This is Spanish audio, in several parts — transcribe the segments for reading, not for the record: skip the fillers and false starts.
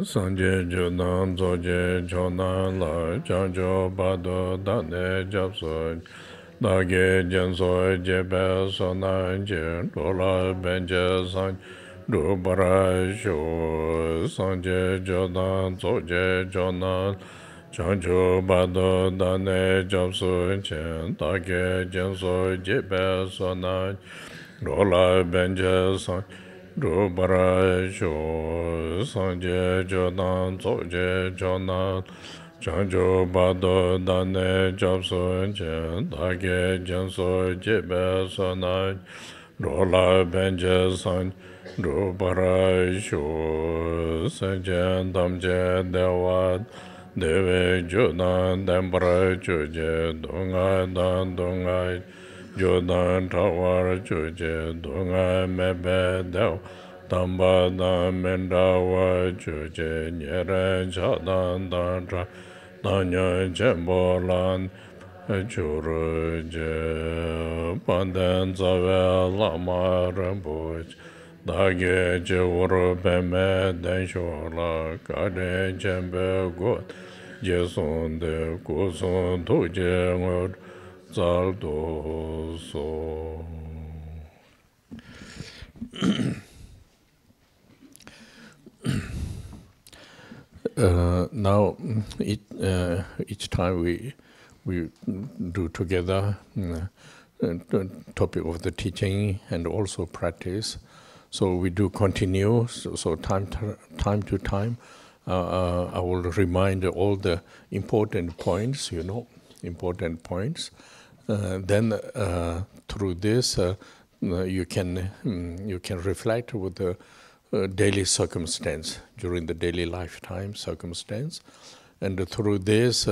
Sanje Junan Zoje Chonan La Chanjo Bado Dane Japso Dage Janso Jebe Sonan Je Dola Benje San Dubara Sho Sanje Junan Zoje Chonan Chanjo Bado Dane Japso Chen Dage Janso Jebe Sonan Dola Benje San Dubara Sho Sanje Jodan Zoje Jonan Chanjo Bado Dane Japso Chen Dage Janso Jebe Sanai Dola Benje San Dubara Sho Sanje Damje Dewa Deve Jodan Dembra Chuje Dongai Dan Dongai Jodan Tawar Chuje Dongai Mebe Dewa Tamba Dan Mendawa Chuje Nyere Chadan Dan Tra Danya Chembolan Churuje Pandan Zave Lama Rambuch Dage Chewuru Peme Den Shola Kade Chembe God Jeson De Kuson Tuje Ngod Zaldo So. Now, each time we do together the topic of the teaching and also practice. So we do continue. So time to time, I will remind all the important points. Important points. Then through this, you can reflect with the daily circumstance, during the daily lifetime circumstance, and through this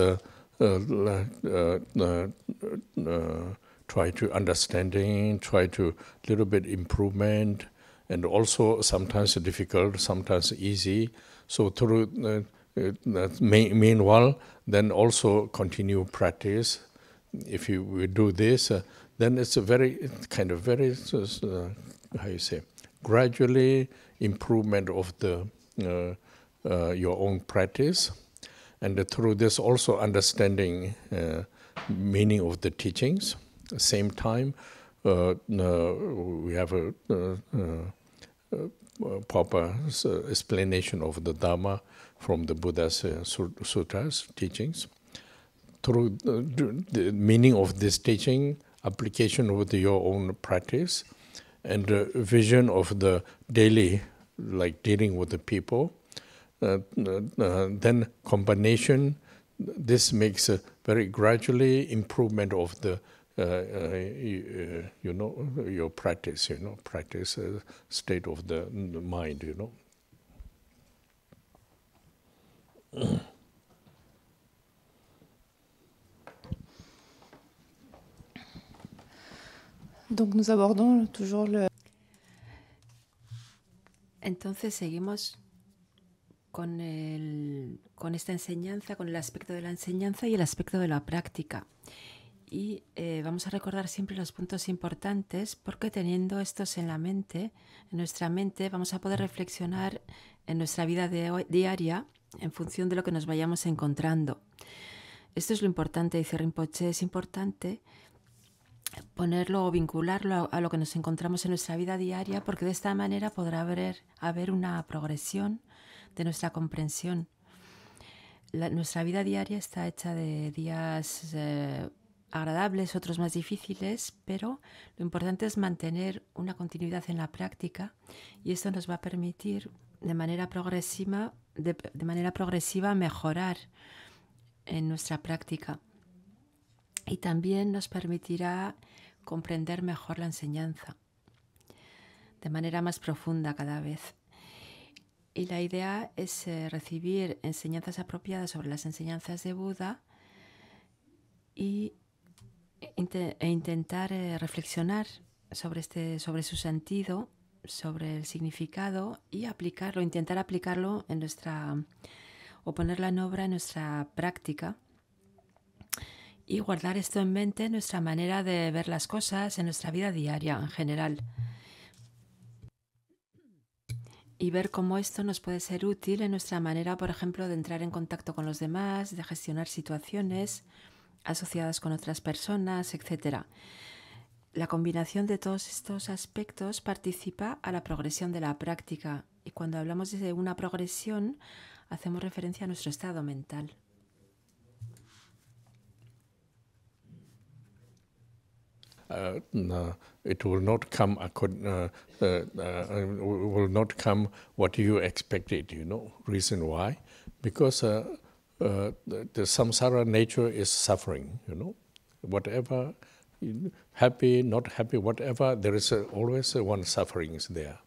try to understanding, try to little bit improvement, and also sometimes difficult, sometimes easy. So through meanwhile, then also continue practice. If you do this, then it's a very how you say, gradually improvement of the your own practice, and through this also understanding meaning of the teachings. At the same time, we have a proper explanation of the Dharma from the Buddha's sutras, teachings. Through the meaning of this teaching, application of your own practice, and vision of the daily, like dealing with the people, then combination, this makes a very gradually improvement of the your practice, practice state of the mind, Donc nous abordons toujours le... Entonces seguimos con esta enseñanza, con el aspecto de la enseñanza y el aspecto de la práctica. Y vamos a recordar siempre los puntos importantes, porque teniendo estos en la mente, en nuestra mente, vamos a poder reflexionar en nuestra vida diaria en función de lo que nos vayamos encontrando. Esto es lo importante, dice Rinpoche, es importante ponerlo o vincularlo a lo que nos encontramos en nuestra vida diaria, porque de esta manera podrá haber una progresión de nuestra comprensión. Nuestra vida diaria está hecha de días agradables, otros más difíciles, pero lo importante es mantener una continuidad en la práctica, y esto nos va a permitir de manera progresiva mejorar en nuestra práctica. Y también nos permitirá comprender mejor la enseñanza de manera más profunda cada vez. Y la idea es recibir enseñanzas apropiadas sobre las enseñanzas de Buda e intentar reflexionar sobre su sentido, sobre el significado, y intentar aplicarlo o ponerla en obra en nuestra práctica. Y guardar esto en mente en nuestra manera de ver las cosas, en nuestra vida diaria en general. y ver cómo esto nos puede ser útil en nuestra manera, por ejemplo, de entrar en contacto con los demás, de gestionar situaciones asociadas con otras personas, etc. La combinación de todos estos aspectos participa a la progresión de la práctica, y cuando hablamos de una progresión hacemos referencia a nuestro estado mental. It will not come will not come what you expected, you know. Reason why? Because the samsara nature is suffering, you know. Whatever, happy, not happy, whatever, there is always one suffering is there.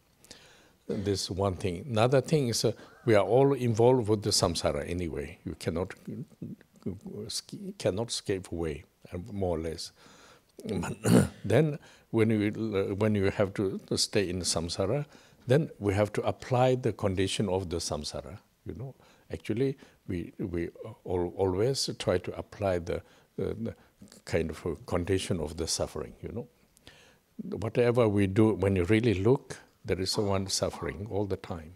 This one thing. Another thing is we are all involved with the samsara anyway. You cannot escape away, more or less. Then when you have to stay in samsara, then we have to apply the condition of the samsara. You know, actually we always try to apply the kind of a condition of the suffering. You know, whatever we do, when you really look, there is one suffering all the time.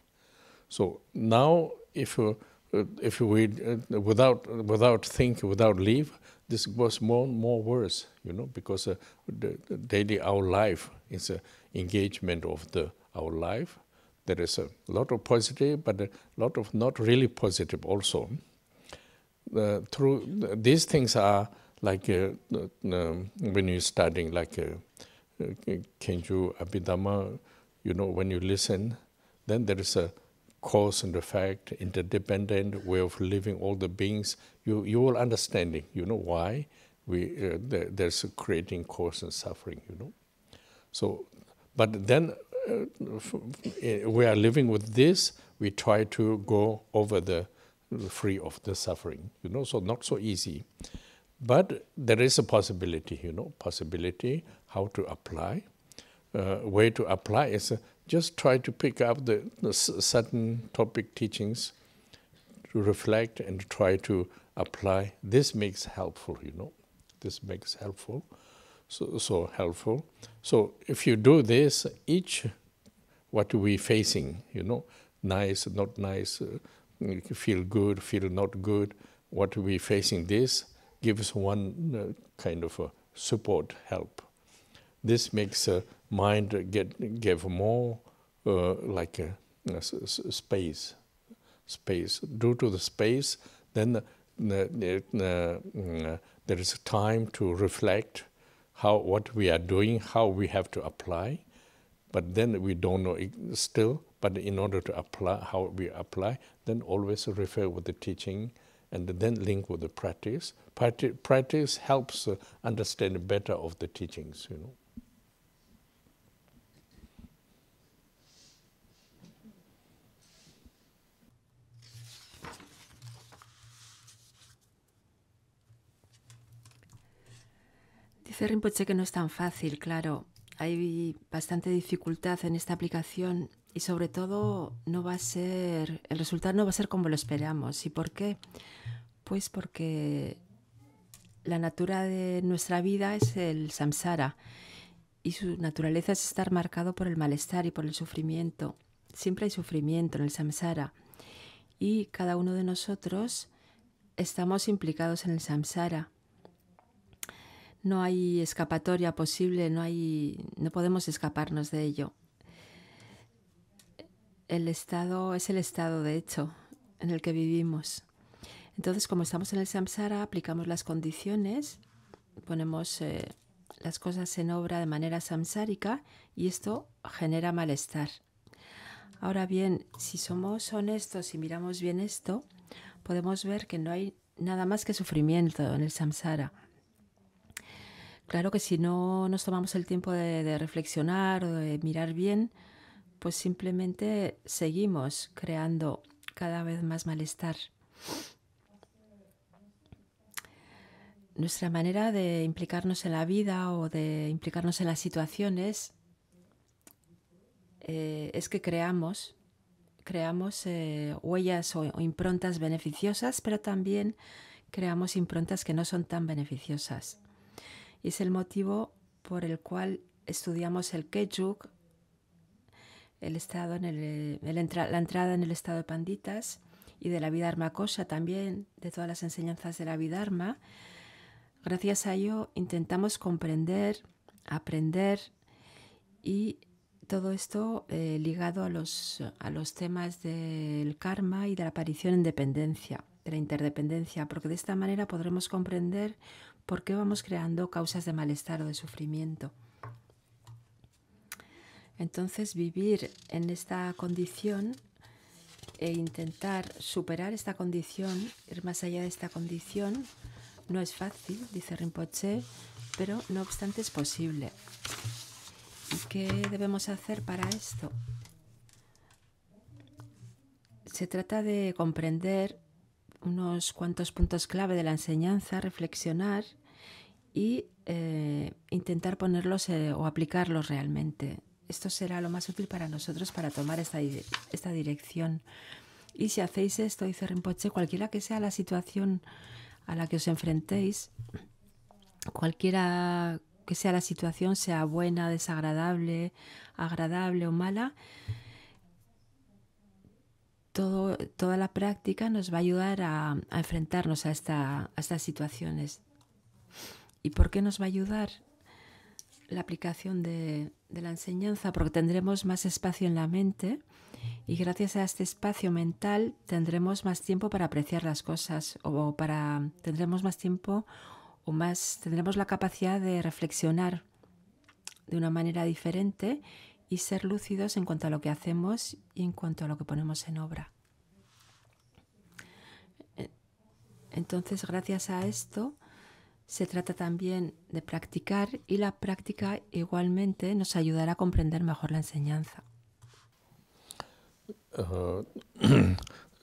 So now, if we without think, without leave, this was more worse, you know, because the daily our life is an engagement of our life. There is a lot of positive, but a lot of not really positive also. Through these things are like when you're studying, like Kenju Abhidhamma, you know, when you listen, then there is a cause and effect, interdependent way of living, all the beings. You will understanding, you know, why there's a creating cause and suffering, you know. So, but then we are living with this. We try to go over the free of the suffering, you know. So not so easy, but there is a possibility, you know, possibility how to apply. Way to apply is just try to pick up the certain topic teachings, to reflect and try to apply. This makes helpful, you know. This makes helpful, so helpful. So if you do this, each what we facing, you know, nice, not nice, feel good, feel not good, what we facing, this gives one kind of a support, help. This makes mind give more like a space. Due to the space, then there is time to reflect what we are doing, how we have to apply. But then we don't know still. But in order to apply, how we apply, then always refer with the teaching, and then link with the practice. Practice helps understand better of the teachings, you know. Dice Rinpoche que no es tan fácil, claro. Hay bastante dificultad en esta aplicación y sobre todo el resultado no va a ser como lo esperamos. ¿Y por qué? Pues porque la naturaleza de nuestra vida es el samsara y su naturaleza es estar marcado por el malestar y por el sufrimiento. Siempre hay sufrimiento en el samsara y cada uno de nosotros estamos implicados en el samsara. No hay escapatoria posible, no podemos escaparnos de ello. El estado es el estado, de hecho, en el que vivimos. Entonces, como estamos en el samsara, aplicamos las condiciones, ponemos las cosas en obra de manera samsárica y esto genera malestar. Ahora bien, si somos honestos y miramos bien esto, podemos ver que no hay nada más que sufrimiento en el samsara. Claro que si no nos tomamos el tiempo de reflexionar o de mirar bien, pues simplemente seguimos creando cada vez más malestar. Nuestra manera de implicarnos en la vida o de implicarnos en las situaciones es que creamos huellas o improntas beneficiosas, pero también creamos improntas que no son tan beneficiosas. Y es el motivo por el cual estudiamos el Kejug, el estado la entrada en el estado de panditas y de la Abhidharma Kosha también, de todas las enseñanzas de la Abhidharma. Gracias a ello intentamos comprender, aprender y todo esto ligado a los temas del karma y de la aparición en dependencia, de la interdependencia, porque de esta manera podremos comprender por qué vamos creando causas de malestar o de sufrimiento. Entonces, vivir en esta condición e intentar superar esta condición, ir más allá de esta condición, no es fácil, dice Rinpoche, pero no obstante es posible. ¿Y qué debemos hacer para esto? Se trata de comprender unos cuantos puntos clave de la enseñanza, reflexionar y intentar ponerlos o aplicarlos realmente. Esto será lo más útil para nosotros para tomar esta dirección. Y si hacéis esto, dice Rinpoche, cualquiera que sea la situación a la que os enfrentéis, cualquiera que sea la situación, sea buena, desagradable, agradable o mala, toda la práctica nos va a ayudar a enfrentarnos a estas situaciones. ¿Y por qué nos va a ayudar la aplicación de la enseñanza? Porque tendremos más espacio en la mente y gracias a este espacio mental tendremos más tiempo para apreciar las cosas tendremos más tiempo tendremos la capacidad de reflexionar de una manera diferente y ser lúcidos en cuanto a lo que hacemos y en cuanto a lo que ponemos en obra. Entonces, gracias a esto, se trata también de practicar y la práctica igualmente nos ayudará a comprender mejor la enseñanza.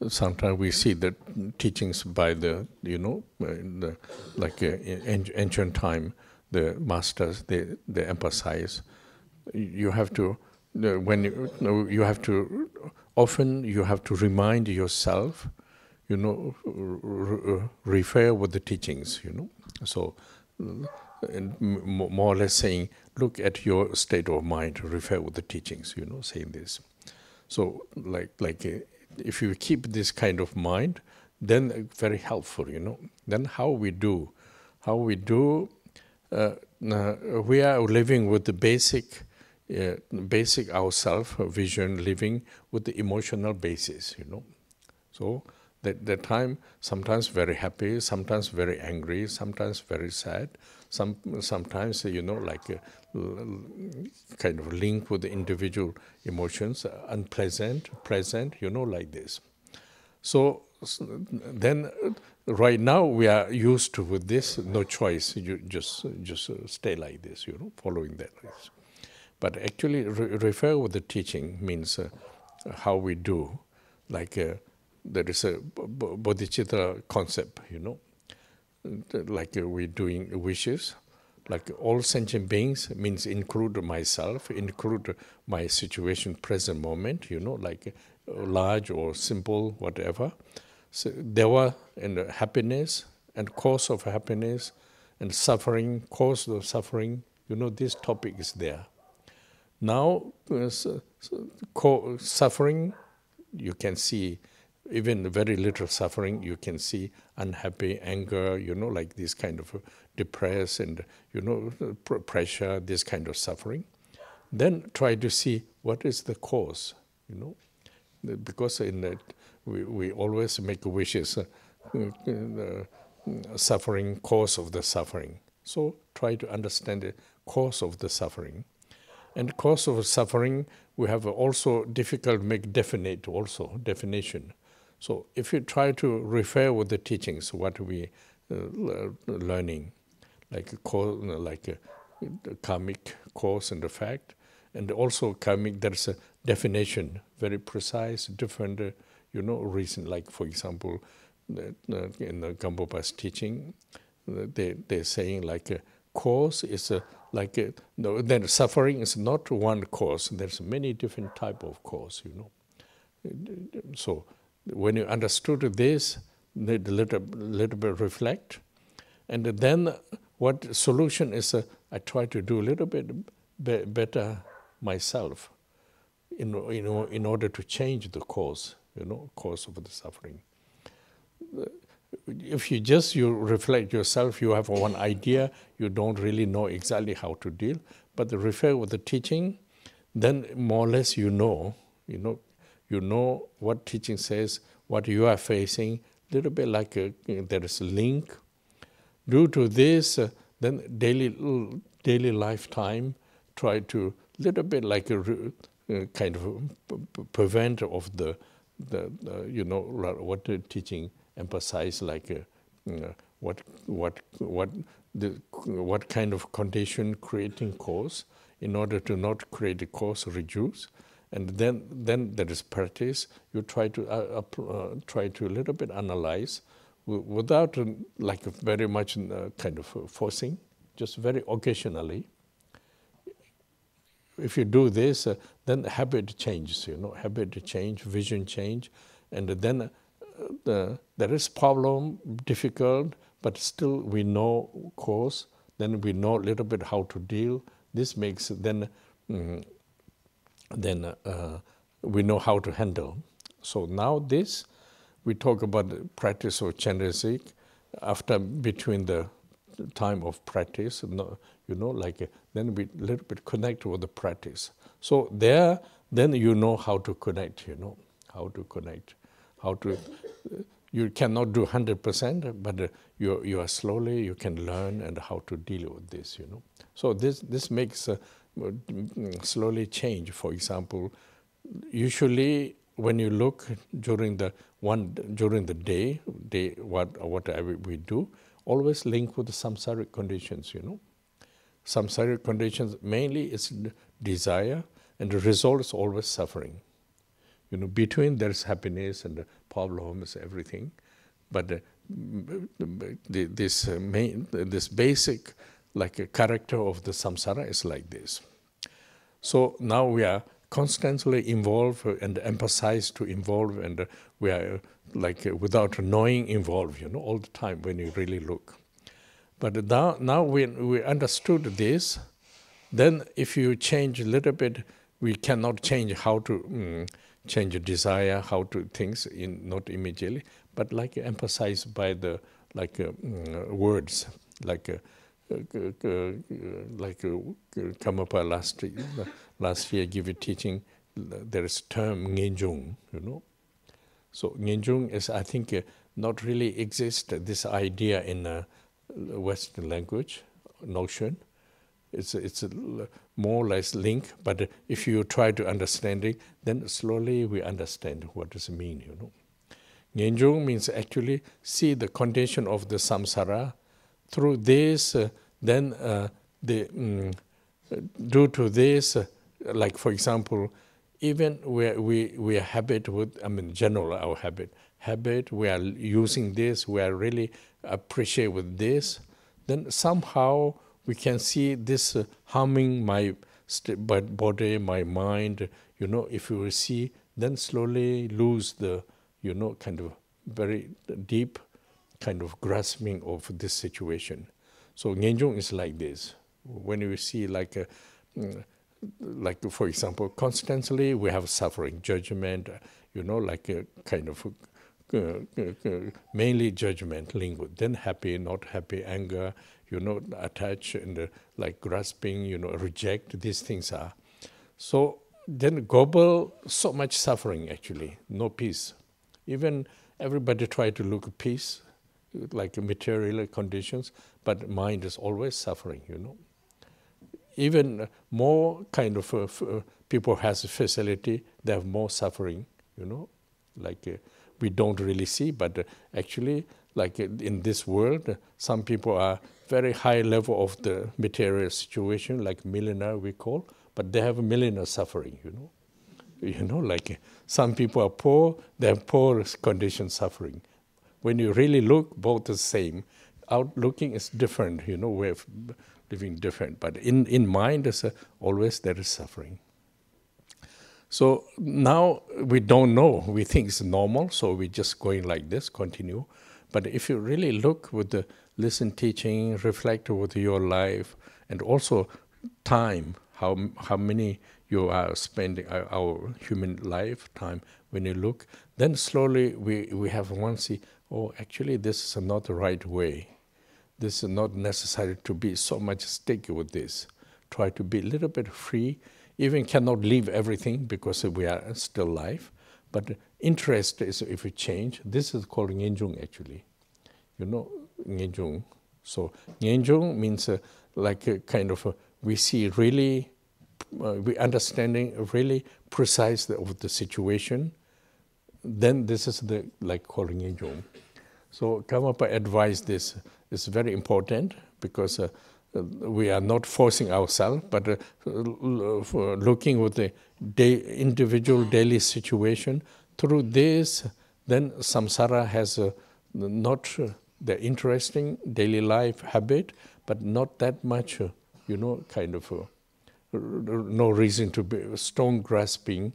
Sometimes we see the teachings by in ancient time, the masters, they emphasize you have to, often you have to remind yourself, refer with the teachings, So, more or less saying, look at your state of mind, refer with the teachings, saying this. So, if you keep this kind of mind, then very helpful, Then how we do, we are living with the basic ourself vision, living with the emotional basis, So that time, sometimes very happy, sometimes very angry, sometimes very sad, sometimes, kind of link with the individual emotions, unpleasant, pleasant, like this. So then, right now we are used to with this, no choice, you just stay like this, following that. But actually, refer with the teaching means how we do, there is a bodhicitta concept, like we're doing wishes, like all sentient beings means include myself, include my situation, present moment, like large or simple, whatever. So there were happiness and cause of happiness and suffering, cause of suffering, this topic is there. Now, suffering, you can see even very little suffering, you can see unhappy, anger, like this kind of depressed and, pressure, this kind of suffering. Then try to see what is the cause, Because in that we always make wishes, suffering, cause of the suffering. So try to understand the cause of the suffering. And cause of suffering, we have also difficult to make definition. So if you try to refer with the teachings, what we learning, like karmic cause and effect, and also karmic, there's a definition, very precise, different, reason. Like for example, in the Gampopa's teaching, they're saying like cause is then suffering is not one cause. There's many different type of cause, So when you understood this, need a little bit reflect, and then what solution is? I try to do a little bit better myself. in order to change the cause, cause of the suffering. If you reflect yourself, you have one idea, you don't really know exactly how to deal, but refer with the teaching, then more or less you know what teaching says, what you are facing, little bit like there is a link. Due to this, then daily lifetime, try to little bit like kind of prevent of the what the teaching emphasize, like what kind of condition creating cause, in order to not create the cause, reduce, and then there is practice. You try to a little bit analyze without like very much kind of forcing, just very occasionally. If you do this, then habit changes, habit change, vision change, and then there is problem, difficult, but still we know cause, then we know a little bit how to deal. This makes then we know how to handle. So now this, we talk about the practice of Chandra-Sikh after between the time of practice, like then we little bit connect with the practice. So there, then you know how to connect, how to connect, you cannot do 100%, but you are slowly, you can learn and how to deal with this, So this makes slowly change. For example, usually when you look during the day, whatever we do, always link with the samsaric conditions, Samsaric conditions mainly is desire, and the result is always suffering. Between there's happiness and the problems, everything, but this basic like a character of the samsara is like this. So now we are constantly involved and emphasize to involve, and we are like without knowing involved, all the time when you really look. But now when we understood this, then if you change a little bit, we cannot change how to change a desire, how to things not immediately, but like emphasized by the words, like Kamapa last year give a teaching. There is term Ngenjung, So Ngenjung is, I think, not really exist this idea in a Western language notion. It's a more or less link, but if you try to understand it, then slowly we understand what does it mean, Ngenjung means actually see the condition of the samsara. Through this, then due to this, like for example, even where we are habit with, general our habit, we are using this, we are really appreciate with this, then somehow we can see this harming my body, my mind, if you will see, then slowly lose the, kind of very deep kind of grasping of this situation. So Ngenjung is like this. When you see like for example, constantly we have suffering, judgment, like a kind of mainly judgment linked with, then happy, not happy, anger, attach and like grasping, reject, these things are. So then global, so much suffering actually, no peace. Even everybody try to look at peace, like material conditions, but mind is always suffering, Even more kind of people has a facility, they have more suffering, like we don't really see, but actually, like in this world, some people are very high level of the material situation, like millionaire we call, but they have a millionaire suffering, like some people are poor, they have poor condition suffering. When you really look, both the same. Outlooking is different, way of living different, but in mind, always there is suffering. So now we don't know, we think it's normal, so we're just going like this, continue. But if you really look with the listen teaching, reflect with your life, and also time, how many you are spending our human lifetime. When you look, then slowly we have one see, oh, actually this is not the right way. This is not necessary to be so much sticky with this. Try to be a little bit free. Even cannot leave everything because we are still alive. But interest is if we change. This is called Ngenjung actually. You know, Ngenjung. So Ngenjung means like a kind of we see really, we understanding really precise of the situation. Then this is the like called Ngenjung. So Karmapa advised this is very important because we are not forcing ourselves, but looking with the individual daily situation. Through this, then samsara has not the interesting daily life habit, but not that much, kind of no reason to be strong grasping.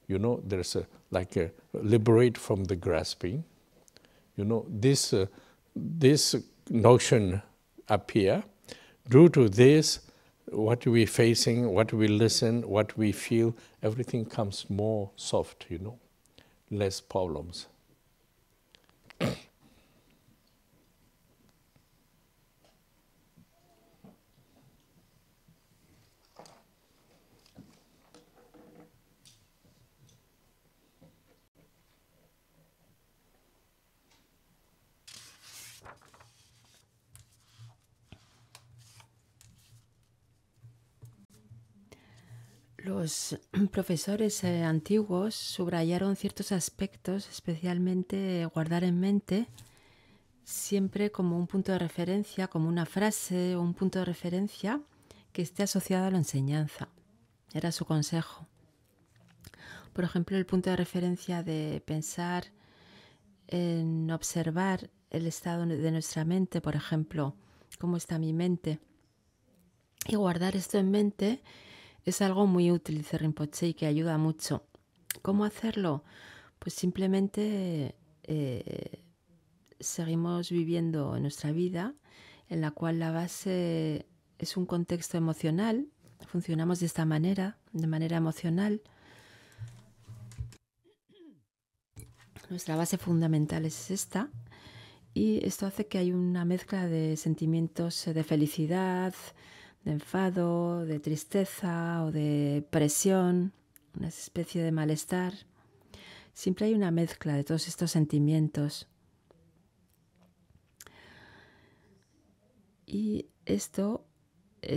There's like a liberate from the grasping. This notion appear. Due to this, what we facing, what we listen, what we feel, everything comes more soft, less problems. Los profesores antiguos subrayaron ciertos aspectos, especialmente guardar en mente siempre como un punto de referencia, como una frase o un punto de referencia que esté asociado a la enseñanza. Era su consejo. Por ejemplo, el punto de referencia de pensar en observar el estado de nuestra mente, por ejemplo, cómo está mi mente, y guardar esto en mente es algo muy útil, dice Rinpoche, y que ayuda mucho. ¿Cómo hacerlo? Pues simplemente seguimos viviendo en nuestra vida, en la cual la base es un contexto emocional. Funcionamos de esta manera, de manera emocional. Nuestra base fundamental es esta. Y esto hace que hay una mezcla de sentimientos de felicidad, de enfado, de tristeza o de presión, una especie de malestar. Siempre hay una mezcla de todos estos sentimientos. Y esto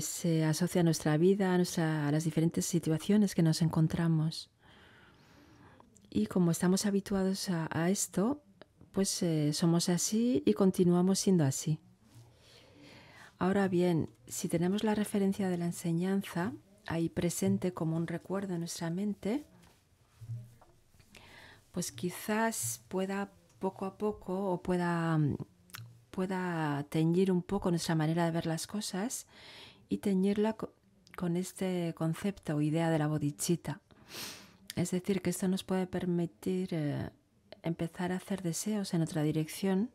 se asocia a nuestra vida, a las diferentes situaciones que nos encontramos. Y como estamos habituados a esto, pues somos así y continuamos siendo así. Ahora bien, si tenemos la referencia de la enseñanza ahí presente como un recuerdo en nuestra mente, pues quizás pueda poco a poco o pueda teñir un poco nuestra manera de ver las cosas y teñirla con este concepto o idea de la bodhicitta. Es decir, que esto nos puede permitir empezar a hacer deseos en otra dirección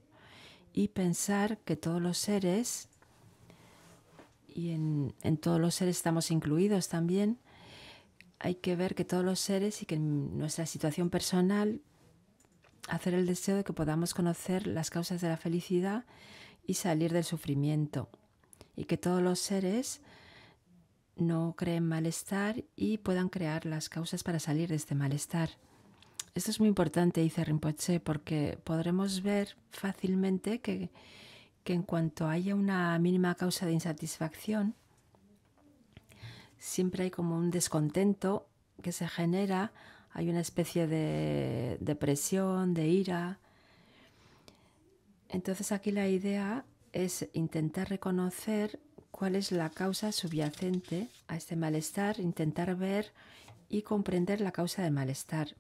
y pensar que todos los seres, y en todos los seres estamos incluidos también, hay que ver que todos los seres y que en nuestra situación personal hacer el deseo de que podamos conocer las causas de la felicidad y salir del sufrimiento, y que todos los seres no creen malestar y puedan crear las causas para salir de este malestar. Esto es muy importante, dice Rinpoche, porque podremos ver fácilmente que en cuanto haya una mínima causa de insatisfacción, siempre hay como un descontento que se genera, hay una especie de depresión, de ira. Entonces aquí la idea es intentar reconocer cuál es la causa subyacente a este malestar, intentar ver y comprender la causa del malestar.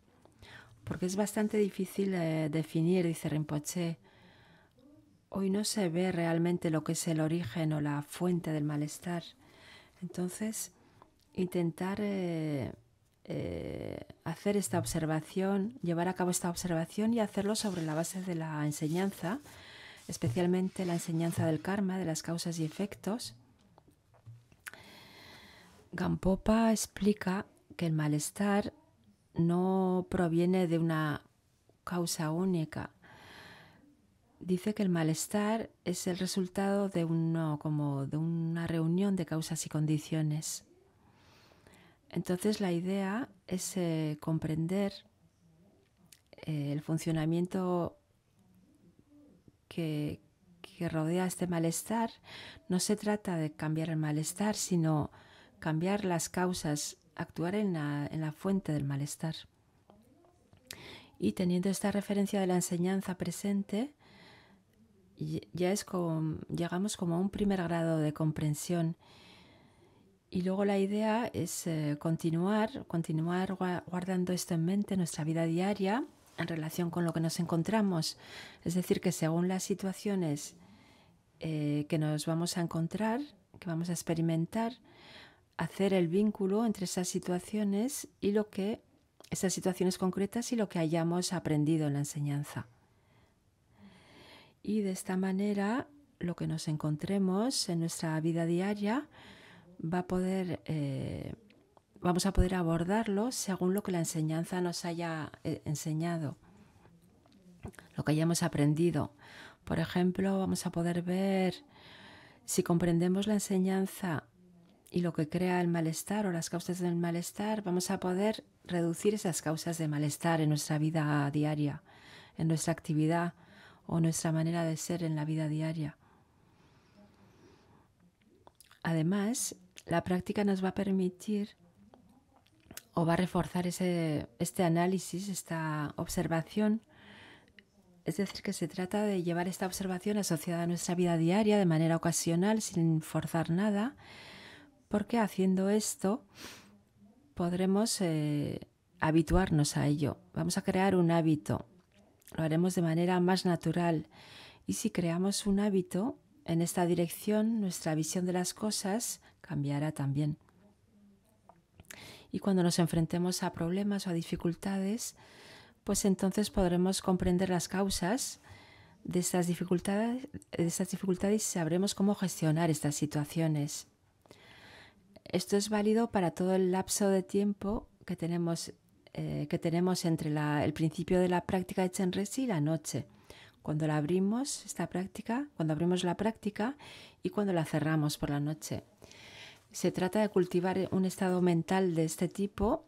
Porque es bastante difícil definir, dice Rinpoche. Hoy no se ve realmente lo que es el origen o la fuente del malestar. Entonces, intentar hacer esta observación, llevar a cabo esta observación y hacerlo sobre la base de la enseñanza, especialmente la enseñanza del karma, de las causas y efectos, Gampopa explica que el malestar no proviene de una causa única. Dice que el malestar es el resultado de una reunión de causas y condiciones. Entonces la idea es comprender el funcionamiento que rodea este malestar. No se trata de cambiar el malestar, sino cambiar las causas, actuar en la fuente del malestar. Y teniendo esta referencia de la enseñanza presente, ya llegamos como a un primer grado de comprensión. Y luego la idea es continuar guardando esto en mente en nuestra vida diaria en relación con lo que nos encontramos. Es decir, que según las situaciones que nos vamos a encontrar, que vamos a experimentar, hacer el vínculo entre esas situaciones esas situaciones concretas y lo que hayamos aprendido en la enseñanza. Y de esta manera, lo que nos encontremos en nuestra vida diaria vamos a poder abordarlo según lo que la enseñanza nos haya enseñado, lo que hayamos aprendido. Por ejemplo, vamos a poder ver si comprendemos la enseñanza y lo que crea el malestar o las causas del malestar, vamos a poder reducir esas causas de malestar en nuestra vida diaria, en nuestra actividad o nuestra manera de ser en la vida diaria. Además, la práctica nos va a permitir o va a reforzar este análisis, esta observación. Es decir, que se trata de llevar esta observación asociada a nuestra vida diaria de manera ocasional, sin forzar nada, porque haciendo esto podremos habituarnos a ello. Vamos a crear un hábito, lo haremos de manera más natural. Y si creamos un hábito en esta dirección, nuestra visión de las cosas cambiará también. Y cuando nos enfrentemos a problemas o a dificultades, pues entonces podremos comprender las causas de estas dificultades y sabremos cómo gestionar estas situaciones. Esto es válido para todo el lapso de tiempo que tenemos entre el principio de la práctica de Chenrezig y la noche. Cuando abrimos la práctica y cuando la cerramos por la noche. Se trata de cultivar un estado mental de este tipo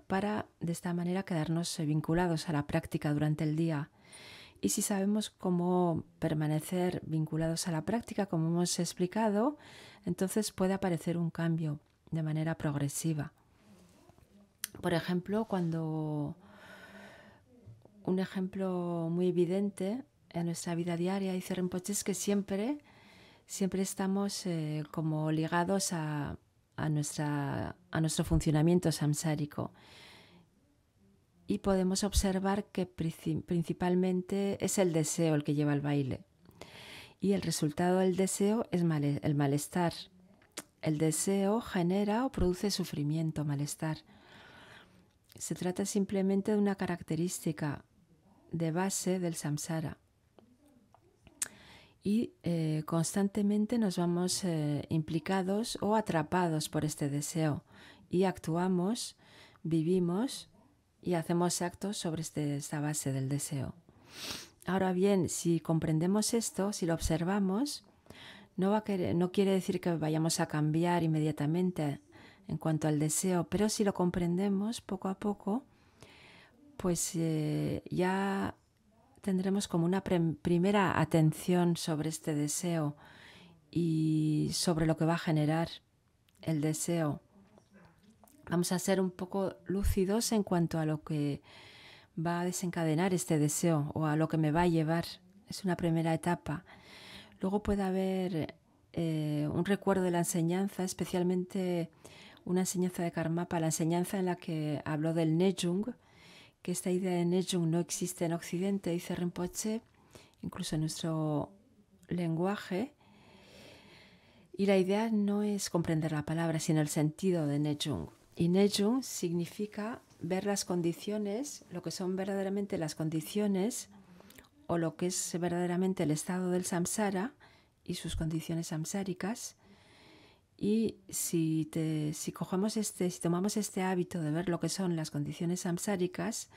para de esta manera quedarnos vinculados a la práctica durante el día. Y si sabemos cómo permanecer vinculados a la práctica, como hemos explicado, entonces puede aparecer un cambio de manera progresiva. Por ejemplo, un ejemplo muy evidente en nuestra vida diaria, dice Rinpoche, es que siempre estamos como ligados a nuestro funcionamiento samsárico. Y podemos observar que principalmente es el deseo el que lleva el baile. Y el resultado del deseo es el malestar. El deseo genera o produce sufrimiento, malestar. Se trata simplemente de una característica de base del samsara. Y constantemente nos vamos implicados o atrapados por este deseo. Y actuamos, vivimos y hacemos actos sobre esta base del deseo. Ahora bien, si comprendemos esto, si lo observamos, no quiere decir que vayamos a cambiar inmediatamente en cuanto al deseo, pero si lo comprendemos poco a poco, pues ya tendremos como una primera atención sobre este deseo y sobre lo que va a generar el deseo. Vamos a ser un poco lúcidos en cuanto a lo que va a desencadenar este deseo o a lo que me va a llevar. Es una primera etapa. Luego puede haber un recuerdo de la enseñanza, especialmente una enseñanza de Karmapa, la enseñanza en la que habló del Nejung, que esta idea de Nejung no existe en Occidente, dice Rinpoche, incluso en nuestro lenguaje. Y la idea no es comprender la palabra, sino el sentido de Nejung. Y Nejung significa ver las condiciones, lo que son verdaderamente las condiciones, o lo que es verdaderamente el estado del samsara y sus condiciones samsáricas, Y si tomamos este hábito de ver lo que son las condiciones samsáricas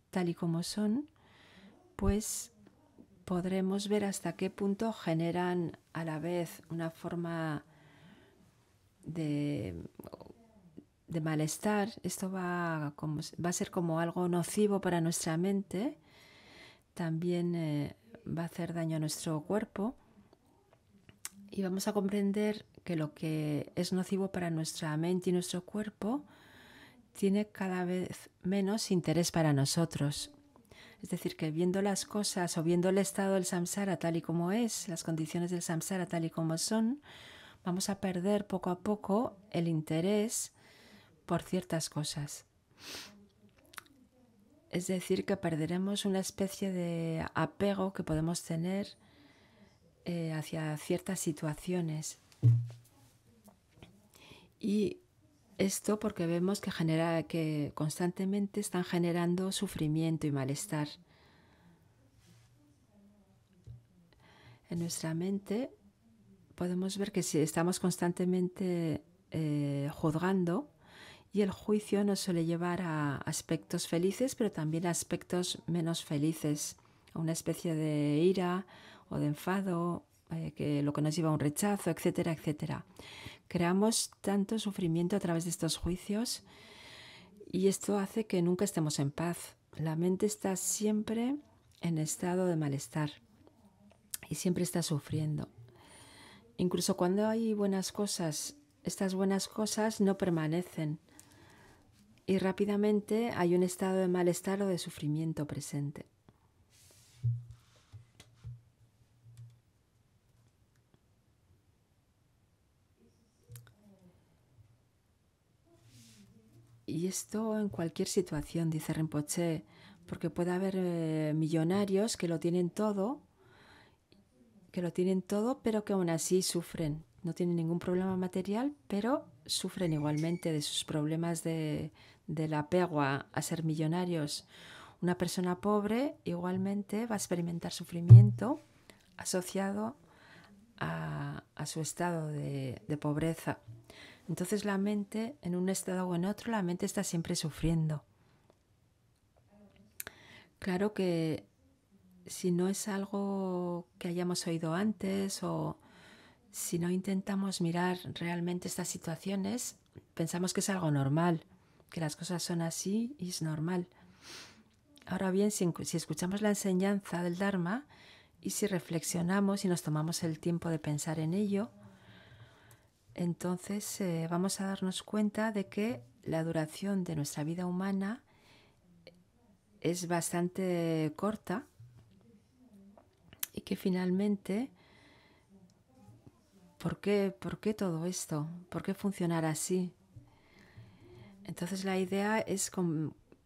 tal y como son, pues podremos ver hasta qué punto generan a la vez una forma de malestar. Esto va a ser como algo nocivo para nuestra mente. También va a hacer daño a nuestro cuerpo. Y vamos a comprender que lo que es nocivo para nuestra mente y nuestro cuerpo tiene cada vez menos interés para nosotros. Es decir, que viendo las cosas o viendo el estado del samsara tal y como es, las condiciones del samsara tal y como son, vamos a perder poco a poco el interés por ciertas cosas. Es decir, que perderemos una especie de apego que podemos tener hacia ciertas situaciones. Y esto porque vemos que constantemente están generando sufrimiento y malestar. En nuestra mente podemos ver que si estamos constantemente juzgando, y el juicio nos suele llevar a aspectos felices, pero también a aspectos menos felices, a una especie de ira o de enfado, lo que nos lleva a un rechazo, etcétera, etcétera. Creamos tanto sufrimiento a través de estos juicios y esto hace que nunca estemos en paz. La mente está siempre en estado de malestar y siempre está sufriendo. Incluso cuando hay buenas cosas, estas buenas cosas no permanecen y rápidamente hay un estado de malestar o de sufrimiento presente. Y esto en cualquier situación, dice Rinpoche, porque puede haber millonarios que lo tienen todo, pero que aún así sufren. No tienen ningún problema material, pero sufren igualmente de sus problemas del apego a ser millonarios. Una persona pobre igualmente va a experimentar sufrimiento asociado a su estado de pobreza. Entonces la mente, en un estado o en otro, la mente está siempre sufriendo. Claro que si no es algo que hayamos oído antes o si no intentamos mirar realmente estas situaciones, pensamos que es algo normal, que las cosas son así y es normal. Ahora bien, si escuchamos la enseñanza del Dharma y si reflexionamos y nos tomamos el tiempo de pensar en ello, entonces vamos a darnos cuenta de que la duración de nuestra vida humana es bastante corta y que finalmente, ¿por qué todo esto? ¿Por qué funcionar así? Entonces la idea es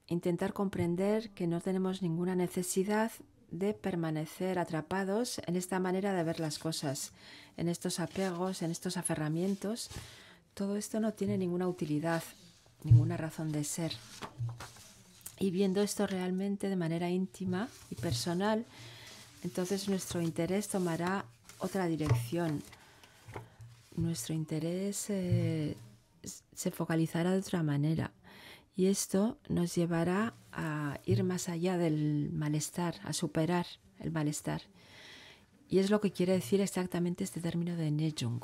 intentar comprender que no tenemos ninguna necesidad de permanecer atrapados en esta manera de ver las cosas, en estos apegos, en estos aferramientos. Todo esto no tiene ninguna utilidad, ninguna razón de ser. Y viendo esto realmente de manera íntima y personal, entonces nuestro interés tomará otra dirección. Nuestro interés se focalizará de otra manera. Y esto nos llevará a ir más allá del malestar, a superar el malestar. Y es lo que quiere decir exactamente este término de Nyejung.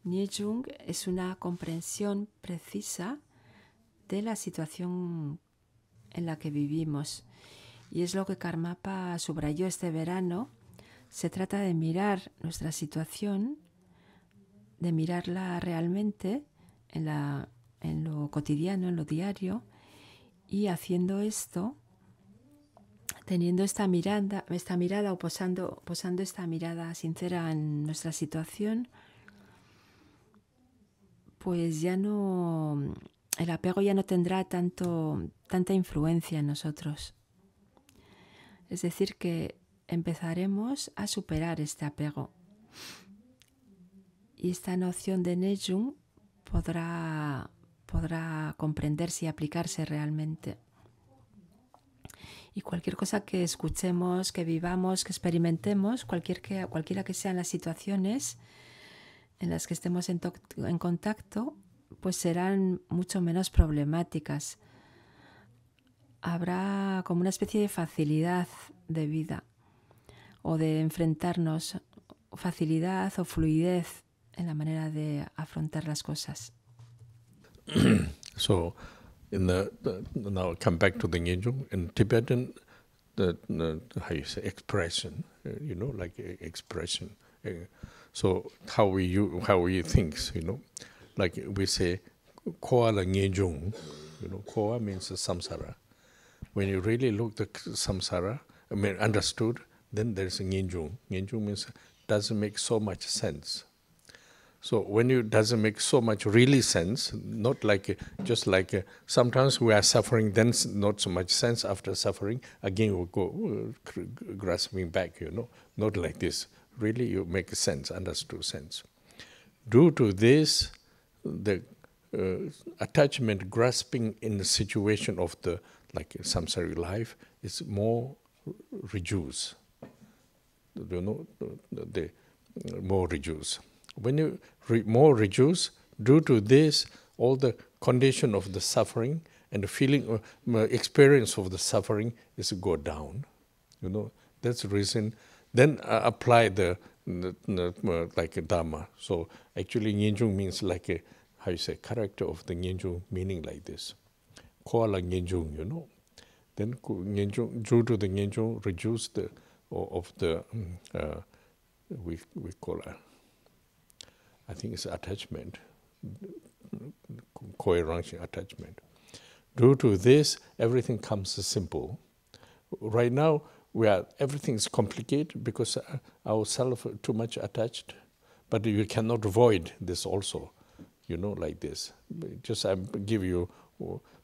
Nyejung es una comprensión precisa de la situación en la que vivimos. Y es lo que Karmapa subrayó este verano. Se trata de mirar nuestra situación, de mirarla realmente en lo cotidiano, en lo diario, y haciendo esto, teniendo esta mirada o posando esta mirada sincera en nuestra situación, pues ya no, el apego ya no tendrá tanta influencia en nosotros. Es decir, que empezaremos a superar este apego. Y esta noción de Nyejung podrá comprenderse y aplicarse realmente. Y cualquier cosa que escuchemos, que vivamos, que experimentemos, cualquiera que sean las situaciones, en las que estemos en contacto, pues serán mucho menos problemáticas. Habrá como una especie de facilidad de vida o de enfrentarnos, facilidad o fluidez en la manera de afrontar las cosas. So, now come back to the Ngenjung. In Tibetan, how you say, expression, like expression. So how we think, like we say, Koa la Ngenjung, Koa means samsara. When you really look at samsara, understood, then there's a Ngenjung. Ngenjung means doesn't make so much sense. So when it doesn't make so much really sense, not like just like sometimes we are suffering, then not so much sense after suffering, again we go grasping back, not like this. Really you make sense, understood sense. Due to this, the attachment grasping in the situation of the like samsaric life is more reduced. The more reduced. When you more reduce, due to this, all the condition of the suffering and the feeling, experience of the suffering is go down. That's the reason. Then apply the like a Dharma. So actually, Ngenjung means like a, how you say, character of the Ngenjung, meaning like this. Koa la Ngenjung, Then Ngenjung, due to the Ngenjung, reduce the of the we call it. I think it's attachment, coherent attachment. Due to this, everything comes simple. Right now, everything is complicated because ourselves are too much attached, but you cannot avoid this also, like this. Just I give you,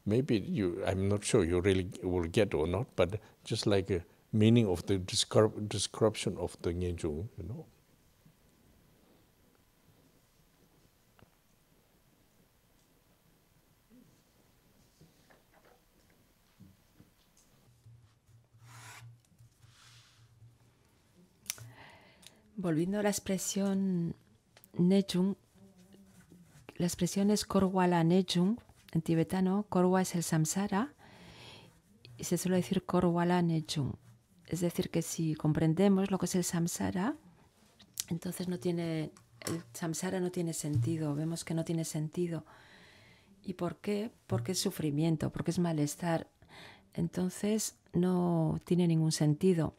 maybe I'm not sure you really will get or not, but just like a meaning of the description of the Ngenjung, Volviendo a la expresión Nejung, la expresión es Korwa la Nejung, en tibetano. Korwa es el samsara y se suele decir Korwa la Nejung. Es decir, que si comprendemos lo que es el samsara, entonces el samsara no tiene sentido, vemos que no tiene sentido. ¿Y por qué? Porque es sufrimiento, porque es malestar. Entonces no tiene ningún sentido.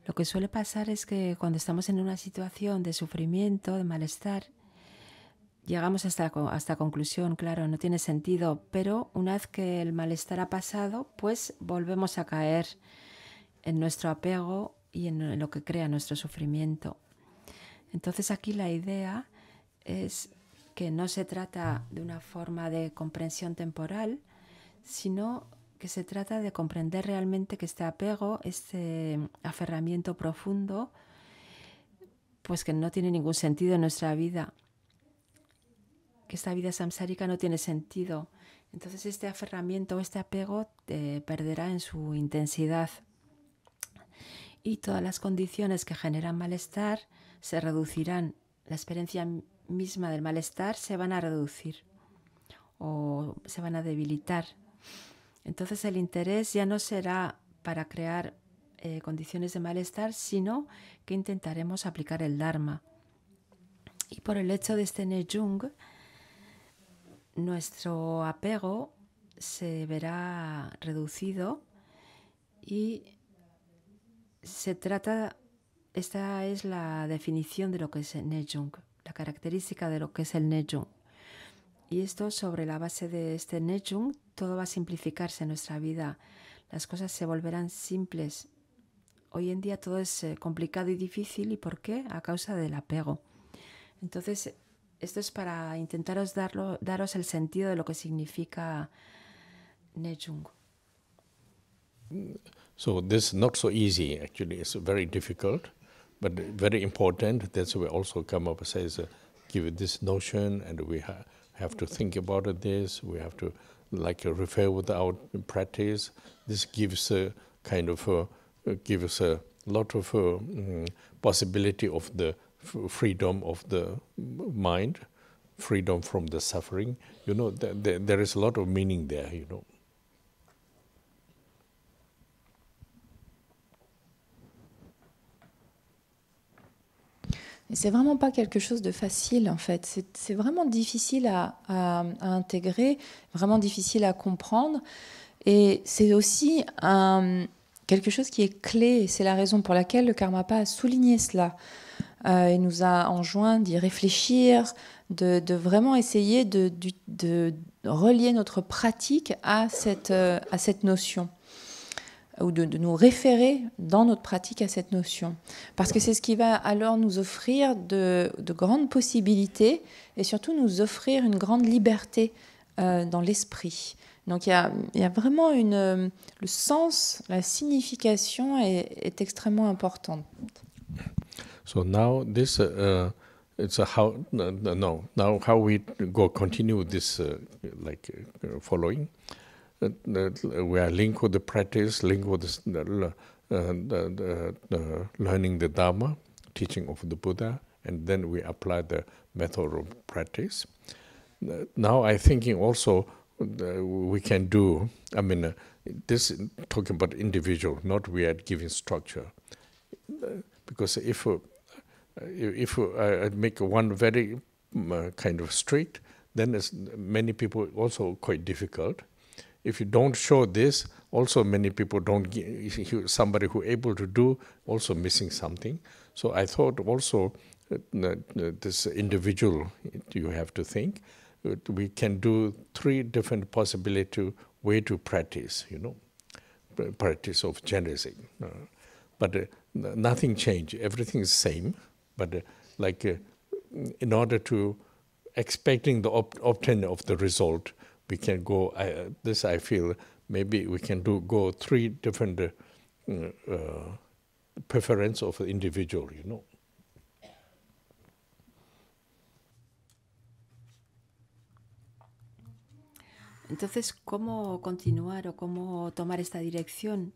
Lo que suele pasar es que cuando estamos en una situación de sufrimiento, de malestar, llegamos hasta conclusión, claro, no tiene sentido, pero una vez que el malestar ha pasado, pues volvemos a caer en nuestro apego y en lo que crea nuestro sufrimiento. Entonces aquí la idea es que no se trata de una forma de comprensión temporal, sino que se trata de comprender realmente que este apego, este aferramiento profundo, pues que no tiene ningún sentido en nuestra vida, que esta vida samsárica no tiene sentido. Entonces este aferramiento, este apego perderá en su intensidad y todas las condiciones que generan malestar se reducirán. La experiencia misma del malestar se van a reducir o se van a debilitar. Entonces el interés ya no será para crear condiciones de malestar, sino que intentaremos aplicar el Dharma. Y por el hecho de este Nejung, nuestro apego se verá reducido y esta es la definición de lo que es el Nejung, la característica de lo que es el Nejung. Y esto, sobre la base de este Nejung, todo va a simplificarse en nuestra vida. Las cosas se volverán simples. Hoy en día todo es complicado y difícil. ¿Y por qué? A causa del apego. Entonces, esto es para intentaros daros el sentido de lo que significa Nejung. So this is not so easy, actually. It's very difficult, but very important. That's why we also come up and says, give it this notion, and we have to think about this. We have to refer with our practice. This gives a kind of gives a lot of possibility of the freedom of the mind, freedom from the suffering. You know, there is a lot of meaning there, you know. Et c'est vraiment pas quelque chose de facile en fait. C'est vraiment difficile à intégrer, vraiment difficile à comprendre. Et c'est aussi quelque chose qui est clé. Et c'est la raison pour laquelle le Karmapa a souligné cela. Il nous a enjoint d'y réfléchir, de vraiment essayer de relier notre pratique à cette notion, ou de nous référer dans notre pratique à cette notion. Parce que c'est ce qui va alors nous offrir de grandes possibilités et surtout nous offrir une grande liberté dans l'esprit. Donc il y a vraiment le sens, la signification est extrêmement importante. So now this it's now how we continue this following. We are linked with the practice, linked with the learning the Dharma, teaching of the Buddha, and then we apply the method of practice. Now I'm thinking also we can do, this talking about individual, not we are giving structure. Because if I make one very kind of strict, then many people also quite difficult. If you don't show this, also many people don't get, somebody who able to do, also missing something. So I thought also this individual, you have to think, we can do 3 different possibility way to practice, you know, practice of generosity. But nothing changed, everything is same, but in order to expecting the obtain of the result, we can go, this I feel, maybe we can go 3 different preference of the individual, you know. Entonces, ¿cómo continuar o cómo tomar esta dirección?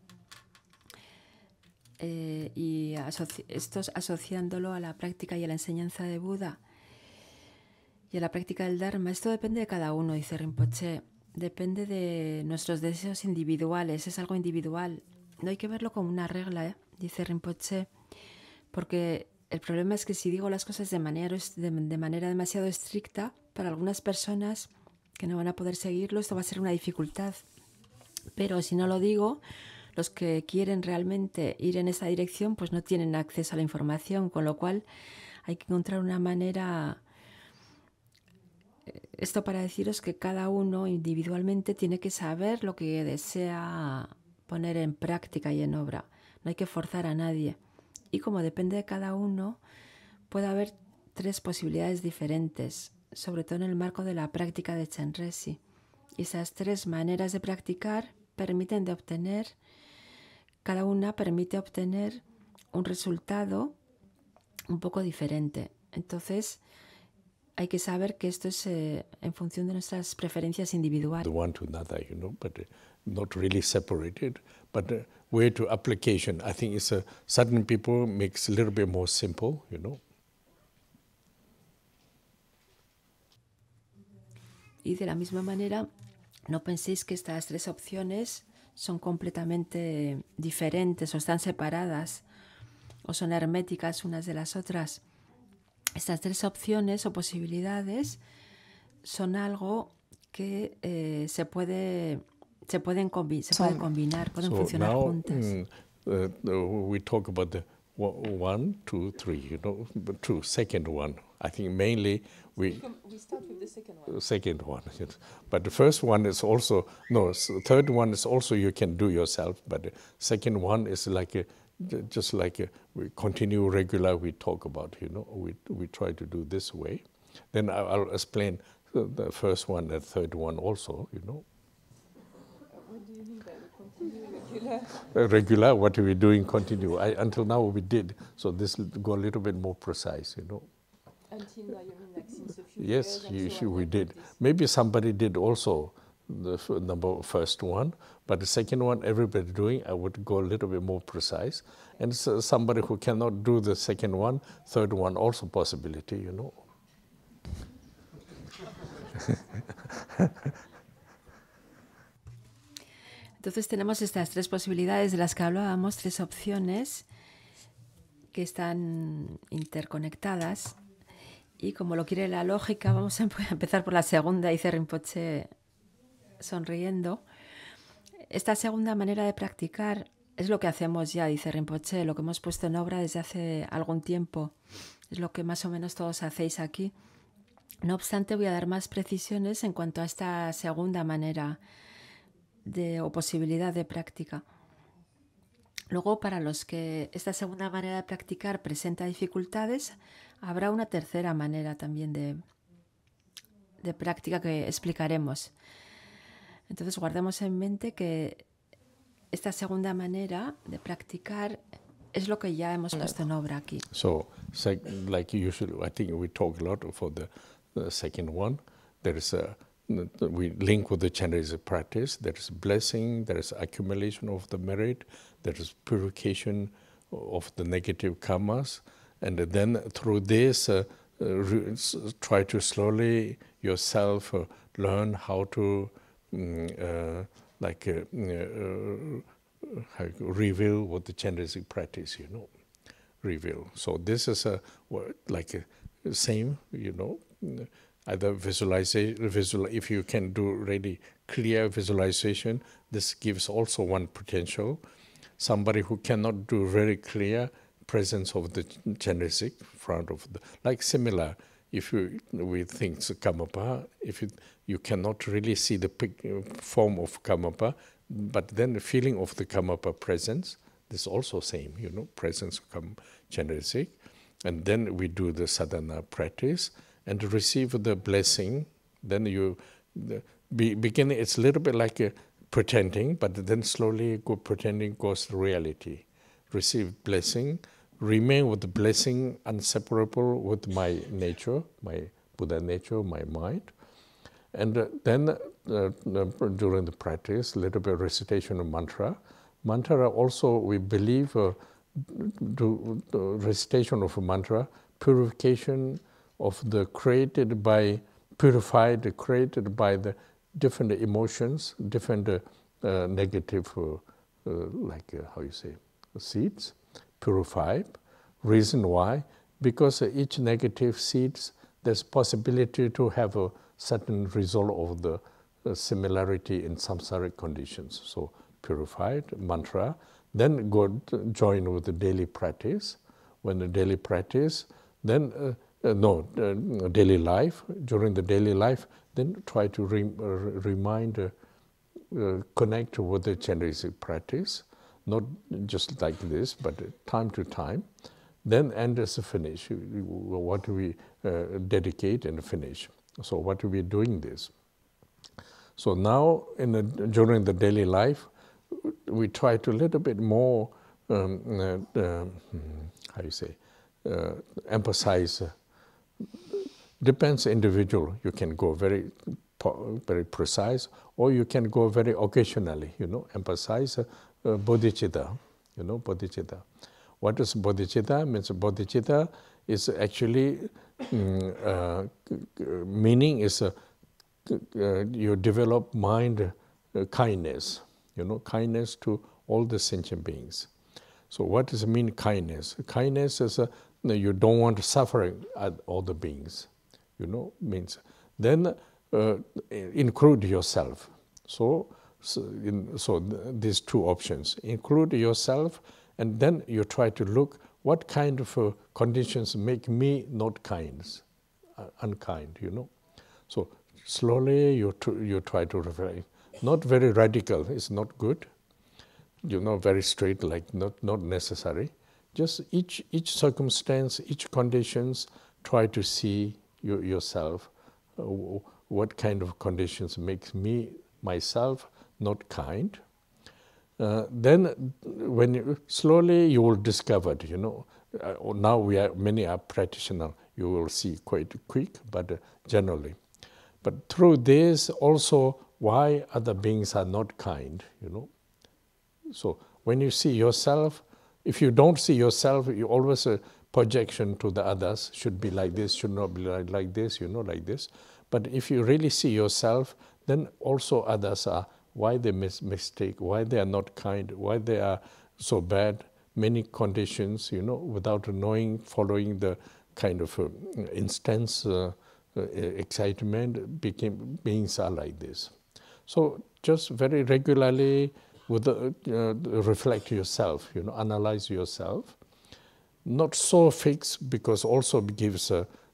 Y esto asociándolo a la práctica y a la enseñanza de Buda y a la práctica del Dharma. Esto depende de cada uno, dice Rinpoche. Depende de nuestros deseos individuales, es algo individual. No hay que verlo como una regla, dice Rinpoche, porque el problema es que si digo las cosas de manera demasiado estricta, para algunas personas que no van a poder seguirlo, esto va a ser una dificultad. Pero si no lo digo, los que quieren realmente ir en esa dirección, pues no tienen acceso a la información, con lo cual hay que encontrar una manera. Esto para deciros que cada uno individualmente tiene que saber lo que desea poner en práctica y en obra. No hay que forzar a nadie. Y como depende de cada uno, puede haber 3 posibilidades diferentes, sobre todo en el marco de la práctica de Chenrezig. Y esas 3 maneras de practicar permiten de obtener, cada una permite obtener un resultado un poco diferente. Entonces, hay que saber que esto es en función de nuestras preferencias individuales. One to another, you know, but not really separated. But way to application, I think it's certain people makes a little bit more simple, you know. Y de la misma manera, no penséis que estas 3 opciones son completamente diferentes o están separadas o son herméticas unas de las otras. Estas 3 opciones o posibilidades son algo que se pueden combinar, pueden funcionar now, juntas. We talk about the 1, 2, 3, you know, second one. I think mainly we start with the second one. Second one, yes. But the first one is also, third one is also you can do yourself, but the second one is we continue regular, we talk about, you know, we try to do this way. Then I'll explain the first one and third one also, you know. What do you mean by continue regular? Regular, what are we doing, continue. Until now we did, so this will go a little bit more precise, you know. Until now, you mean like since a few Yes, years? we did. Maybe somebody did also first one, but the second one everybody doing, I would go a little bit more precise. And so somebody who cannot do the second one, third one also possibility, you know. Entonces tenemos estas tres posibilidades de las que hablábamos, tres opciones que están interconectadas. Y como lo quiere la lógica, vamos a empezar por la segunda, dice Rinpoche sonriendo. Esta segunda manera de practicar es lo que hacemos ya, dice Rinpoche, lo que hemos puesto en obra desde hace algún tiempo. Es lo que más o menos todos hacéis aquí. No obstante, voy a dar más precisiones en cuanto a esta segunda manera o posibilidad de práctica. Luego, para los que esta segunda manera de practicar presenta dificultades, habrá una tercera manera también de práctica que explicaremos. Entonces, guardemos en mente que esta segunda manera de practicar es lo que ya hemos puesto en obra aquí. So, like usually, I think we talk a lot for the second one. There is we link with the Chinese practice. There is blessing, there is accumulation of the merit, there is purification of the negative karmas, and then through this, try to yourself learn how to reveal what the Chinese practice, you know, reveal. So this is same, you know. Either visualization, if you can do really clear visualization, this gives also one potential. Somebody who cannot do very clear presence of the Chenrezig front of the, like similar, if we think Karmapa, if you cannot really see the form of Karmapa, but then the feeling of the Karmapa presence, this also same, you know, presence of Chenrezig. And then we do the sadhana practice and receive the blessing. Then beginning, it's a little bit like pretending, but then slowly pretending goes to reality. Receive blessing, remain with the blessing inseparable with my nature, my Buddha nature, my mind. And then during the practice, a little bit of recitation of mantra. Mantra also, we believe, do recitation of a mantra, purification of the created by the different emotions, different negative, seeds, purified. Reason why? Because each negative seeds, there's possibility to have a certain result of the similarity in samsaric conditions. So purified, mantra, then go join with the daily practice. When the daily practice, then daily life. During the daily life, then try to remind, connect with the Chenrezig practice, not just like this, but time to time. Then end as a finish. What do we dedicate and finish? So what are we doing this? So now, during the daily life, we try to a little bit more, emphasize. Depends individual. You can go very precise, or you can go very occasionally. You know, emphasize bodhicitta. You know, bodhicitta. What is bodhicitta? Means bodhicitta is actually meaning is you develop mind kindness. You know, kindness to all the sentient beings. So what does it mean, kindness? Kindness is you don't want suffering at all the beings. You know, means then include yourself. So these two options: include yourself, and then you try to look what kind of conditions make me not unkind. You know, so slowly you try to reflect. Not very radical. It's not good. You know, very straight, like not necessary. Just each circumstance, each conditions, try to see yourself. What kind of conditions makes myself not kind? Then, when slowly you will discover. You know, now many are practitioners. You will see quite quick, but generally. But through this also why other beings are not kind, you know. So when you see yourself, if you don't see yourself, you always a projection to the others, should be like this, should not be like this, you know, like this. But if you really see yourself, then also others are, why they mistake, why they are not kind, why they are so bad, many conditions, you know, without knowing, following the kind of intense excitement, beings are like this. So just very regularly reflect yourself, you know, analyze yourself. Not so fixed, because also gives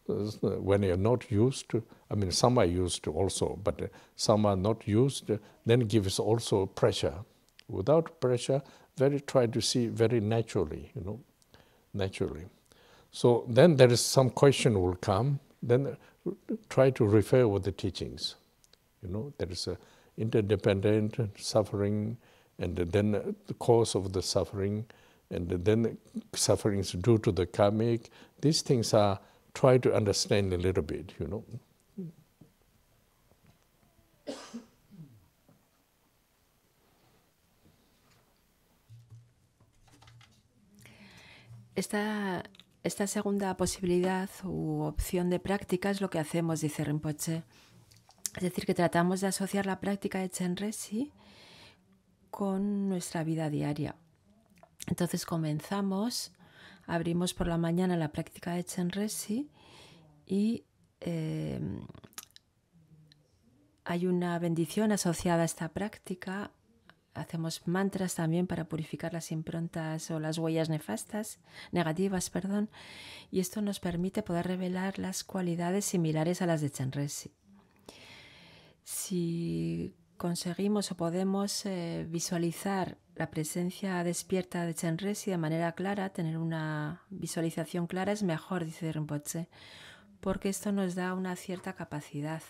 when you're not used to, I mean, some are used to also, but some are not used, then gives also pressure. Without pressure, try to see very naturally, you know, naturally. So then there is some question will come, then try to refer with the teachings. You know, there is a interdependent suffering, and then the cause of the suffering, and then sufferings due to the karmic. These things are, try to understand a little bit, you know. Esta segunda posibilidad u opción de práctica es lo que hacemos, dice Rinpoche. Es decir, que tratamos de asociar la práctica de Chenrezig con nuestra vida diaria. Entonces comenzamos, abrimos por la mañana la práctica de Chenrezig y hay una bendición asociada a esta práctica. Hacemos mantras también para purificar las improntas o las huellas negativas, y esto nos permite poder revelar las cualidades similares a las de Chenrezig. Si conseguimos o podemos visualizar la presencia despierta de Chenrezig de manera clara, tener una visualización clara es mejor, dice Rinpoche, porque esto nos da una cierta capacidad.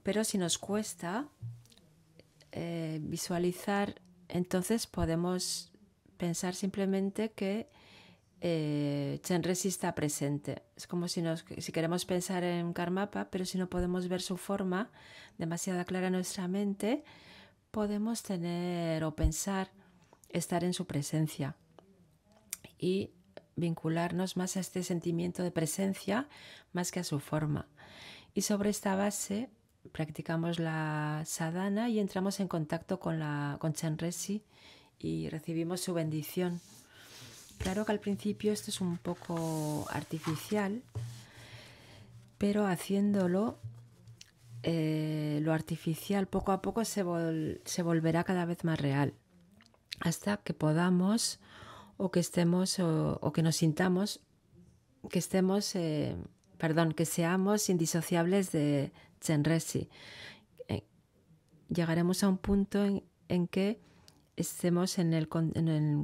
Pero si nos cuesta visualizar, entonces podemos pensar simplemente que Chenrezig está presente. Es como si queremos pensar en Karmapa, pero si no podemos ver su forma demasiado clara en nuestra mente, podemos tener o pensar estar en su presencia y vincularnos más a este sentimiento de presencia más que a su forma. Y sobre esta base practicamos la sadhana y entramos en contacto con Chenrezig y recibimos su bendición. Claro que al principio esto es un poco artificial, pero haciéndolo, lo artificial poco a poco se volverá cada vez más real, hasta que podamos o que estemos o que nos sintamos que seamos indisociables de Chenrezig. Llegaremos a un punto en que estemos en el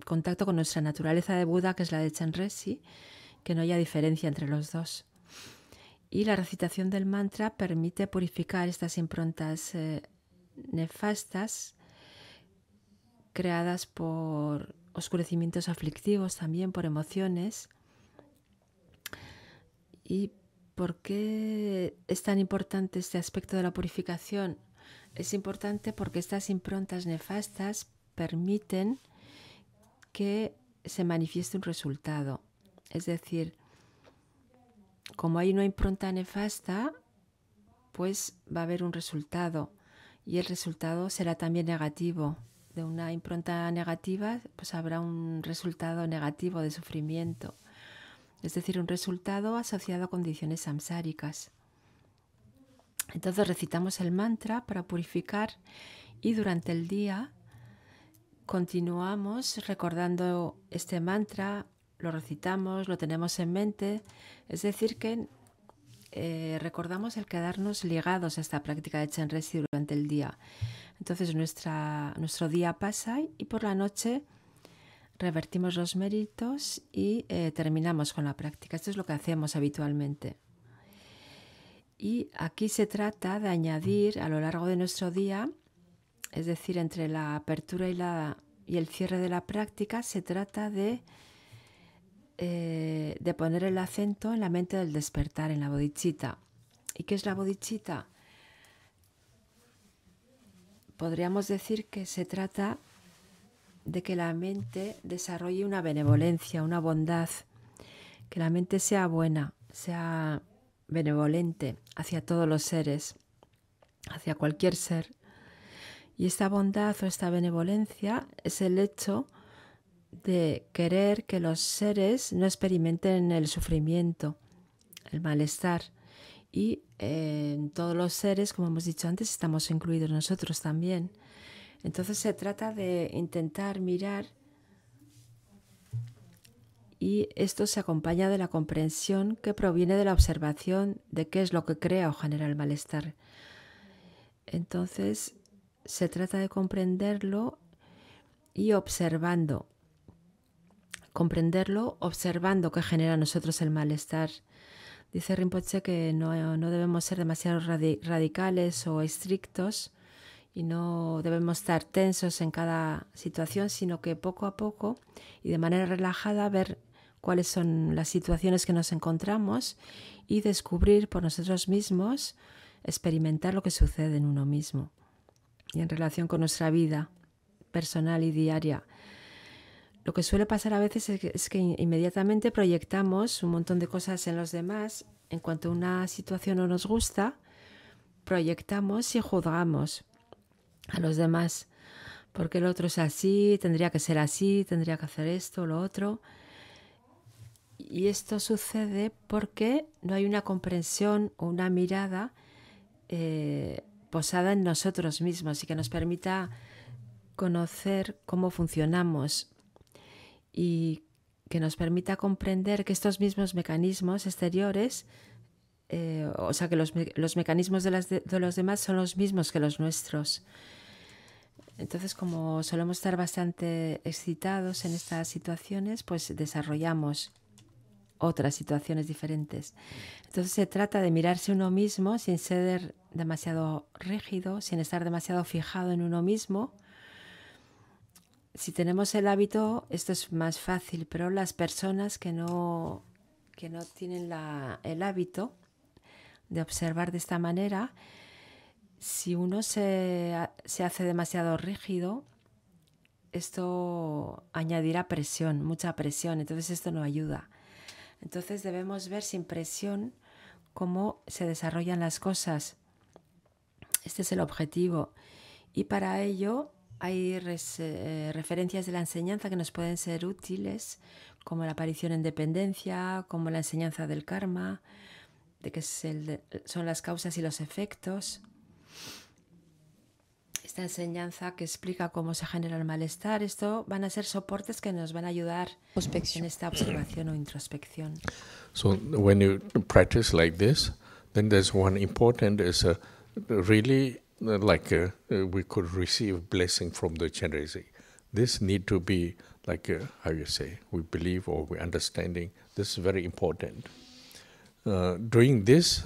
contacto con nuestra naturaleza de Buda, que es la de Chenrezig, que no haya diferencia entre los dos. Y la recitación del mantra permite purificar estas improntas nefastas creadas por oscurecimientos aflictivos, también por emociones. ¿Y por qué es tan importante este aspecto de la purificación? Es importante porque estas improntas nefastas permiten que se manifieste un resultado. Es decir, como hay una impronta nefasta, pues va a haber un resultado y el resultado será también negativo. De una impronta negativa, pues habrá un resultado negativo de sufrimiento. Es decir, un resultado asociado a condiciones samsáricas. Entonces recitamos el mantra para purificar y durante el día continuamos recordando este mantra, lo recitamos, lo tenemos en mente. Es decir, que recordamos el quedarnos ligados a esta práctica de Chenrezig durante el día. Entonces nuestro día pasa y por la noche revertimos los méritos y terminamos con la práctica. Esto es lo que hacemos habitualmente. Y aquí se trata de añadir a lo largo de nuestro día, es decir, entre la apertura y el cierre de la práctica, se trata de poner el acento en la mente del despertar, en la bodhicitta. ¿Y qué es la bodhicitta? podríamos decir que se trata de que la mente desarrolle una benevolencia, una bondad, que la mente sea buena, sea benevolente hacia todos los seres, hacia cualquier ser. Y esta bondad o esta benevolencia es el hecho de querer que los seres no experimenten el sufrimiento, el malestar. Y en todos los seres, como hemos dicho antes, estamos incluidos nosotros también. Entonces se trata de intentar mirar, y esto se acompaña de la comprensión que proviene de la observación de qué es lo que crea o genera el malestar. Entonces se trata de comprenderlo y observando. Comprenderlo observando qué genera a nosotros el malestar. Dice Rinpoche que no debemos ser demasiado radicales o estrictos y no debemos estar tensos en cada situación, sino que poco a poco y de manera relajada ver cuáles son las situaciones que nos encontramos y descubrir por nosotros mismos, experimentar lo que sucede en uno mismo y en relación con nuestra vida personal y diaria. Lo que suele pasar a veces es que inmediatamente proyectamos un montón de cosas en los demás. En cuanto una situación no nos gusta, proyectamos y juzgamos a los demás. Porque el otro es así, tendría que ser así, tendría que hacer esto, lo otro. Y esto sucede porque no hay una comprensión o una mirada posada en nosotros mismos y que nos permita conocer cómo funcionamos y que nos permita comprender que estos mismos mecanismos exteriores, o sea, que los mecanismos de los demás son los mismos que los nuestros. Entonces, como solemos estar bastante excitados en estas situaciones, pues desarrollamos otras situaciones diferentes. Entonces se trata de mirarse uno mismo sin ser demasiado rígido, sin estar demasiado fijado en uno mismo. Si tenemos el hábito, esto es más fácil, pero las personas que no tienen el hábito de observar de esta manera, si uno se hace demasiado rígido, esto añadirá presión, mucha presión, entonces esto no ayuda. Entonces debemos ver sin presión cómo se desarrollan las cosas. Este es el objetivo. Y para ello hay referencias de la enseñanza que nos pueden ser útiles, como la aparición en dependencia, como la enseñanza del karma, de que son las causas y los efectos. Esta enseñanza que explica cómo se genera el malestar, esto van a ser soportes que nos van a ayudar en esta observación o introspección. So when you practice like this, then there's one important is really we could receive blessing from the Chenrezig. This need to be like how you say, we believe or we understanding. This is very important. Doing this,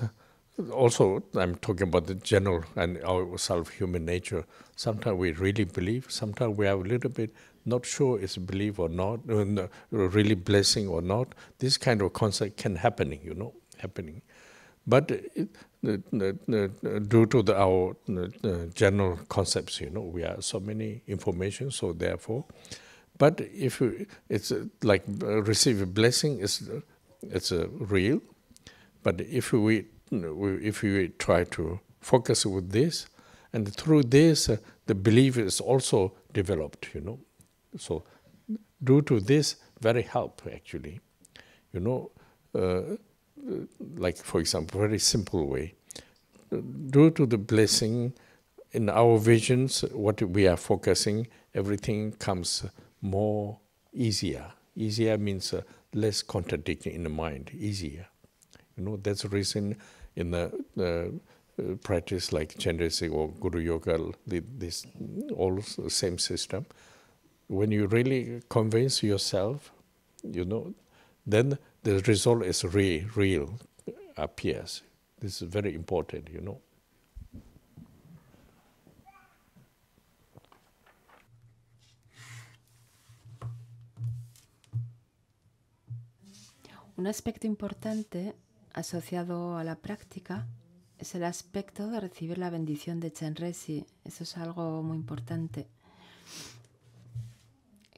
also I'm talking about the general and our self-human nature. Sometimes we really believe, sometimes we have a little bit not sure it's belief or not, really blessing or not. This kind of concept can happening. But due to our general concepts, we have so many information, so therefore. But if it's like receive a blessing, it's real. But if we try to focus with this, and through this, the belief is also developed, So due to this, very help actually, like for example, very simple way. Due to the blessing, in our visions, what we are focusing, everything comes more easier. Easier means less contradiction in the mind, easier. That's the reason in the practice like Chenrezig or Guru Yoga, this all same system. When you really convince yourself, then the result is real appears. This is very important, Un aspecto importante asociado a la práctica es el aspecto de recibir la bendición de Chenrezig. Eso es algo muy importante.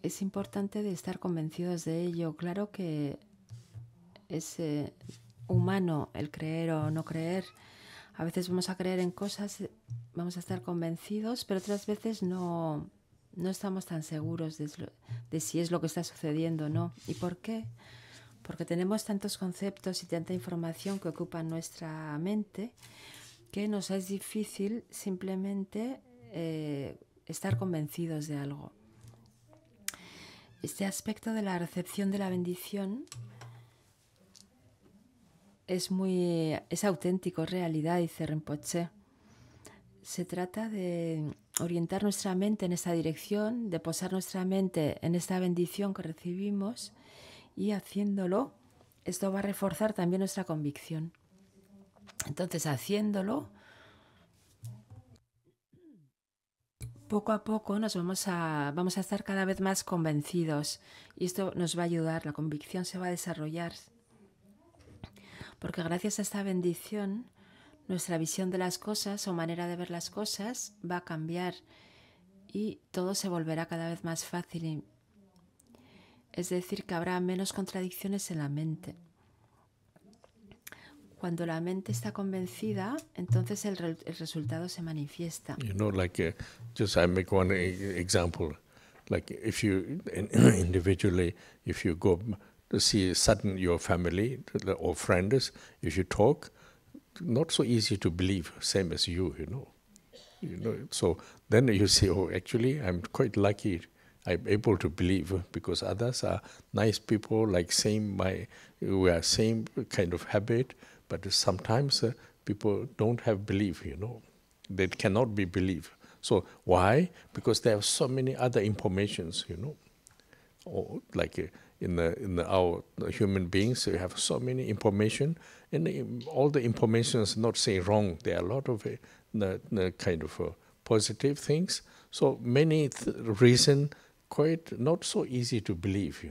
Es importante de estar convencidos de ello. Claro que es humano el creer o no creer. A veces vamos a creer en cosas, vamos a estar convencidos, pero otras veces no estamos tan seguros de si es lo que está sucediendo o no. ¿Y por qué? Porque tenemos tantos conceptos y tanta información que ocupan nuestra mente que nos es difícil simplemente estar convencidos de algo. Este aspecto de la recepción de la bendición es auténtico, es realidad, dice Rinpoche. Se trata de orientar nuestra mente en esta dirección, de posar nuestra mente en esta bendición que recibimos, y haciéndolo, esto va a reforzar también nuestra convicción. Entonces, haciéndolo, poco a poco vamos a estar cada vez más convencidos, y esto nos va a ayudar, la convicción se va a desarrollar. Porque gracias a esta bendición, nuestra visión de las cosas o manera de ver las cosas va a cambiar y todo se volverá cada vez más fácil. Es decir, que habrá menos contradicciones en la mente. Cuando la mente está convencida, entonces el resultado se manifiesta. You know, like just I make one example. Like if you individually, if you go to see sudden your family or friends, if you talk, not so easy to believe, same as you know. So then you say, oh, actually, I'm quite lucky. I'm able to believe because others are nice people, like we are same kind of habit, but sometimes people don't have belief, They cannot be believed. So why? Because there are so many other informations, Or like in our human beings, we have so many information, and all the information is not saying wrong. There are a lot of kind of positive things. So many reason quite not so easy to believe,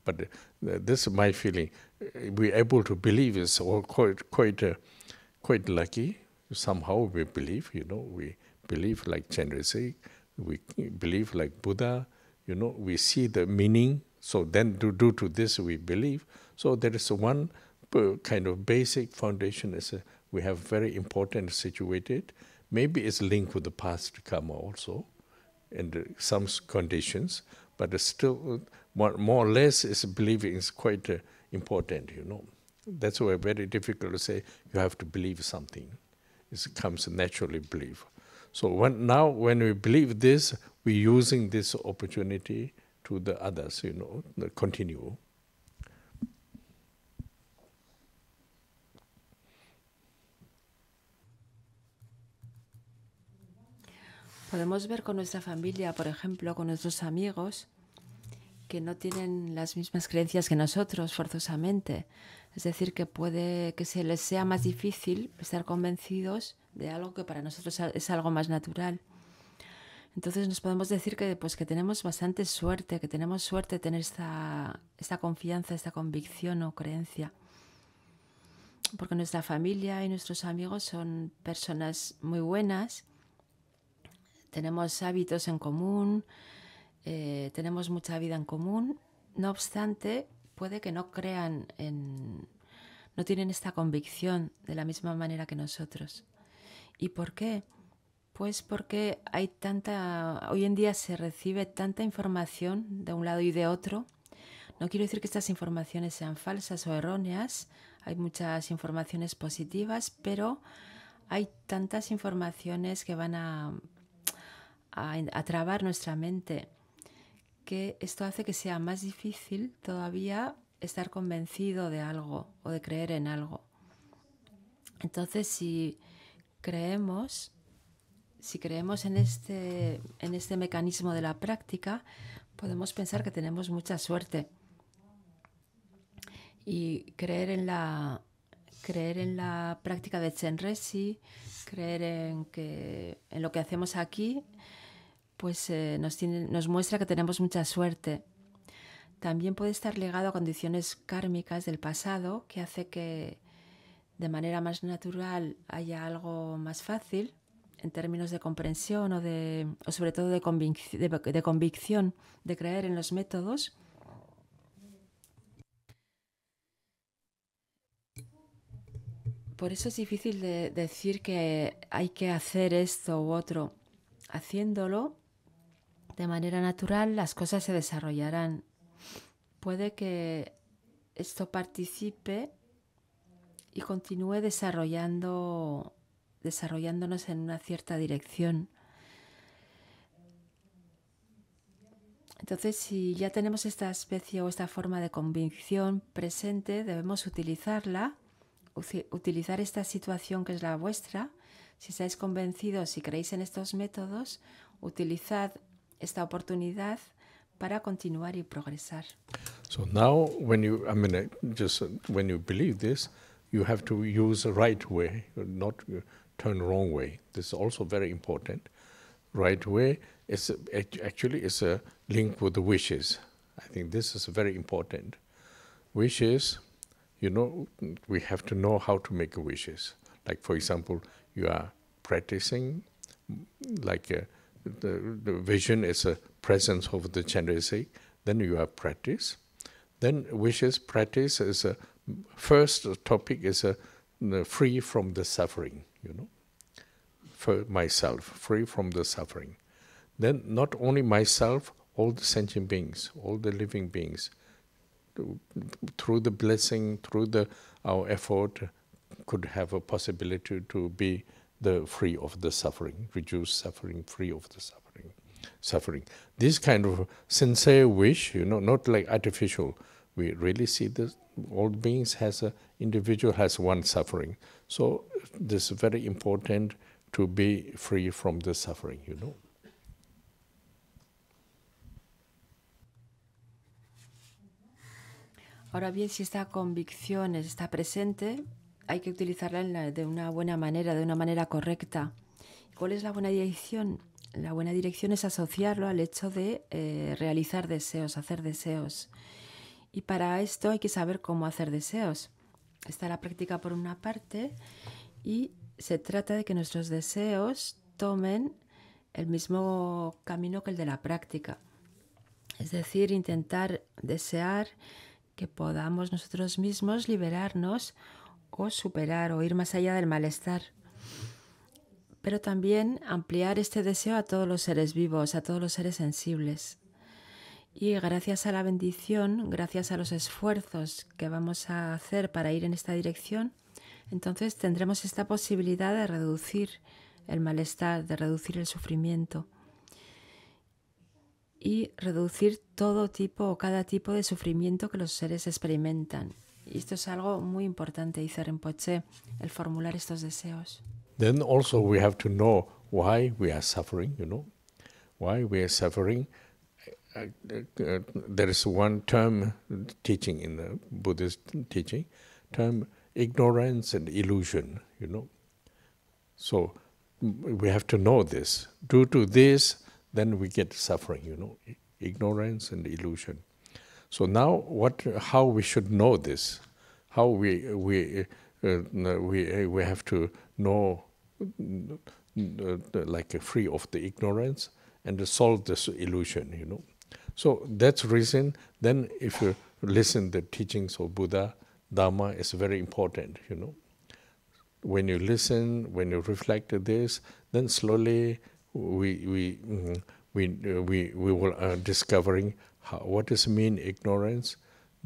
But this is my feeling. We're able to believe is all quite lucky. Somehow we believe, we believe like Chenrezig, we believe like Buddha, we see the meaning. So then due to this we believe. So there is one kind of basic foundation is we have very important situated. Maybe it's linked with the past karma also, and some conditions, but still more or less is believing is quite important, That's why very difficult to say you have to believe something. It comes naturally believe. So now when we believe this, we're using this opportunity to the others, continue. Podemos ver con nuestra familia, por ejemplo, con nuestros amigos, que no tienen las mismas creencias que nosotros forzosamente. Es decir, que puede que se les sea más difícil estar convencidos de algo que para nosotros es algo más natural. Entonces nos podemos decir que tenemos bastante suerte, que tenemos suerte de tener esta confianza, esta convicción o creencia. Porque nuestra familia y nuestros amigos son personas muy buenas, tenemos hábitos en común, tenemos mucha vida en común. No obstante, puede que no crean no tienen esta convicción de la misma manera que nosotros. ¿Y por qué? Pues porque hoy en día se recibe tanta información de un lado y de otro. No quiero decir que estas informaciones sean falsas o erróneas. Hay muchas informaciones positivas, pero hay tantas informaciones que van a trabar nuestra mente, que esto hace que sea más difícil todavía estar convencido de algo o de creer en algo. Entonces, si creemos en este mecanismo de la práctica, podemos pensar que tenemos mucha suerte y creer en la práctica de Chenrezig, creer en lo que hacemos aquí, pues nos muestra que tenemos mucha suerte. También puede estar ligado a condiciones kármicas del pasado que hace que de manera más natural haya algo más fácil en términos de comprensión o sobre todo de convicción, de creer en los métodos. Por eso es difícil de decir que hay que hacer esto u otro. Haciéndolo de manera natural, las cosas se desarrollarán. Puede que esto participe y continúe desarrollándonos en una cierta dirección. Entonces, si ya tenemos esta especie o esta forma de convicción presente, debemos utilizarla, utilizar esta situación que es la vuestra. Si estáis convencidos, si creéis en estos métodos, utilizad esta oportunidad para continuar y progresar. So now, when you believe this, you have to use the right way, not turn wrong way. This is also very important. Right way is actually is a link with the wishes. I think this is very important. Wishes, we have to know how to make wishes. Like, for example, you are practicing, like the vision is a presence of the Chandrika, then you are practice. Then wishes practice is a first topic is free from the suffering, for myself, free from the suffering. Then not only myself, all the sentient beings, all the living beings, through the blessing, through our effort, could have a possibility to be the free of the suffering, reduce suffering, free of the suffering. This kind of sincere wish, not like artificial. We really see this. All beings individual has one suffering. So this is very important to be free from the suffering, Ahora bien, si esta convicción está presente, hay que utilizarla de una buena manera, de una manera correcta. ¿Cuál es la buena dirección? La buena dirección es asociarlo al hecho de realizar deseos, hacer deseos. Y para esto hay que saber cómo hacer deseos. Está la práctica por una parte y se trata de que nuestros deseos tomen el mismo camino que el de la práctica. Es decir, intentar desear que podamos nosotros mismos liberarnos o superar o ir más allá del malestar. Pero también ampliar este deseo a todos los seres vivos, a todos los seres sensibles. Y gracias a la bendición, gracias a los esfuerzos que vamos a hacer para ir en esta dirección, entonces tendremos esta posibilidad de reducir el malestar, de reducir el sufrimiento y reducir todo tipo o cada tipo de sufrimiento que los seres experimentan. Y esto es algo muy importante, dice Rinpoche, el formular estos deseos. Then also we have to know why we are suffering, why we are suffering. There is one term teaching in the Buddhist teaching, term ignorance and illusion, So we have to know this. Due to this, then we get suffering, ignorance and illusion. So now, how we should know this? How we have to know, like free of the ignorance and solve this illusion, So that's the reason. Then, if you listen to the teachings of Buddha, Dharma is very important, When you listen, when you reflect on this, then slowly we will discovering what does mean ignorance.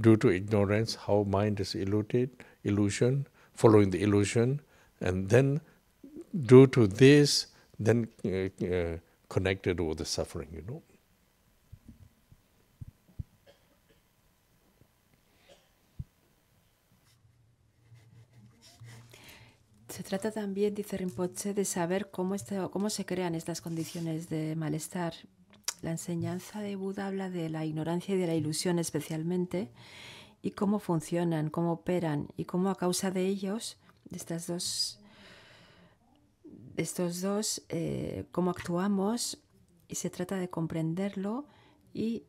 Due to ignorance, how mind is illusion, following the illusion, and then due to this, then connected with the suffering, Se trata también, dice Rinpoche, de saber cómo se crean estas condiciones de malestar. La enseñanza de Buda habla de la ignorancia y de la ilusión especialmente, y cómo funcionan, cómo operan, y cómo a causa de ellos, de estos dos, cómo actuamos, y se trata de comprenderlo y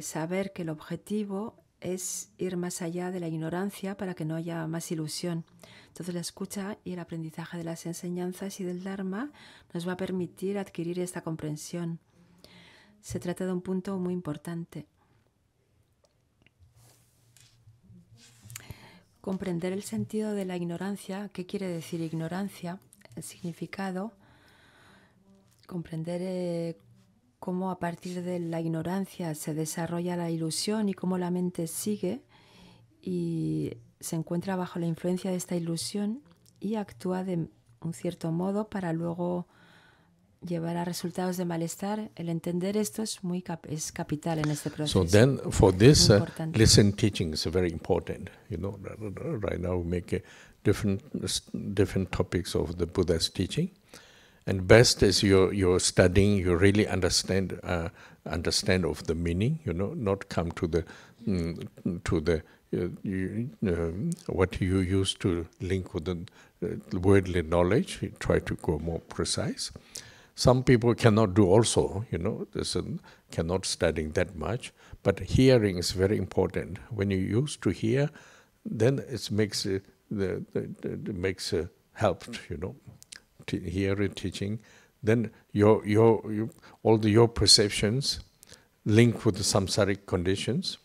saber que el objetivo es ir más allá de la ignorancia para que no haya más ilusión. Entonces la escucha y el aprendizaje de las enseñanzas y del Dharma nos va a permitir adquirir esta comprensión. Se trata de un punto muy importante. Comprender el sentido de la ignorancia. ¿Qué quiere decir ignorancia? El significado. Comprender cómo a partir de la ignorancia se desarrolla la ilusión y cómo la mente sigue y se encuentra bajo la influencia de esta ilusión y actúa de un cierto modo para luego llevar a resultados de malestar. El entender esto es capital en este proceso. So then for this, listen teaching is very important. You know, right now we make different topics of the Buddha's teaching. And best is you're studying, you really understand of the meaning, you know, not come to the what you used to link with the worldly knowledge. You try to go more precise. Some people cannot do also, you know, cannot studying that much. But hearing is very important. When you used to hear, then it makes helped, you know. Hearing, teaching, then all your perceptions link with the samsaric conditions.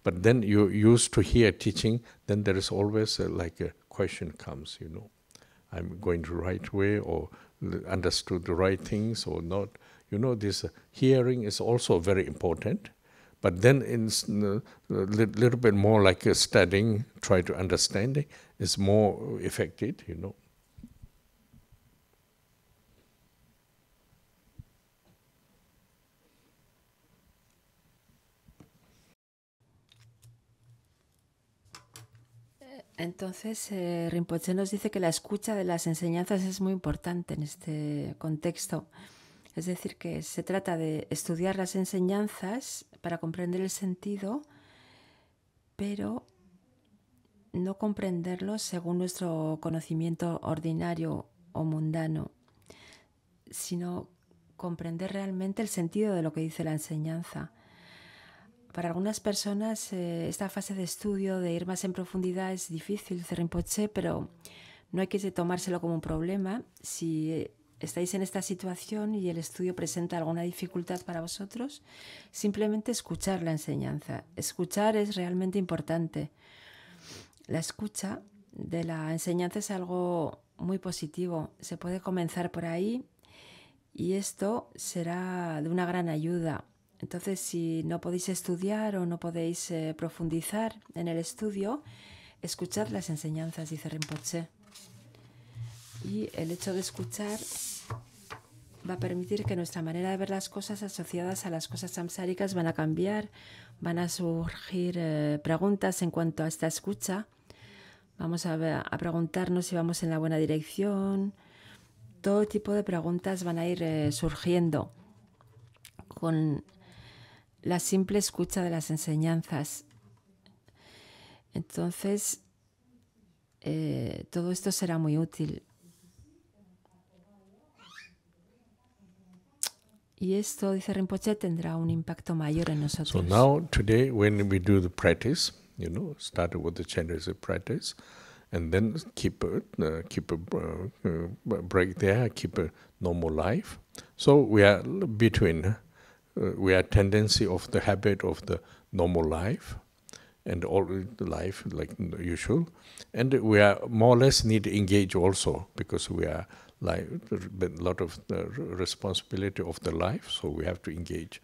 But then you used to hear teaching, then there is always like a question comes, you know, I'm going the right way or understood the right things or not. You know, this hearing is also very important. But then it's a little bit more like studying, try to understand it, is more effective, you know. Entonces, Rinpoche nos dice que la escucha de las enseñanzas es muy importante en este contexto. Es decir, que se trata de estudiar las enseñanzas para comprender el sentido, pero no comprenderlos según nuestro conocimiento ordinario o mundano, sino comprender realmente el sentido de lo que dice la enseñanza. Para algunas personas esta fase de estudio, de ir más en profundidad, es difícil, dice Rinpoche, pero no hay que tomárselo como un problema. Si estáis en esta situación y el estudio presenta alguna dificultad para vosotros, simplemente escuchar la enseñanza. Escuchar es realmente importante. La escucha de la enseñanza es algo muy positivo. Se puede comenzar por ahí y esto será de una gran ayuda. Entonces, si no podéis estudiar o no podéis profundizar en el estudio, escuchad las enseñanzas, dice Rinpoche. Y el hecho de escuchar va a permitir que nuestra manera de ver las cosas asociadas a las cosas samsáricas van a cambiar, van a surgir preguntas en cuanto a esta escucha. Vamos a preguntarnos si vamos en la buena dirección. Todo tipo de preguntas van a ir surgiendo con la simple escucha de las enseñanzas. Entonces, todo esto será muy útil. Y esto, dice Rinpoche, tendrá un impacto mayor en nosotros. So now, today, when we do the practice, you know, start with the changes of practice, and then keep a break there, keep a normal life. So we are between. We are tendency of the habit of the normal life and all the life like usual, and we are more or less need to engage also because we are like a lot of responsibility of the life, so we have to engage.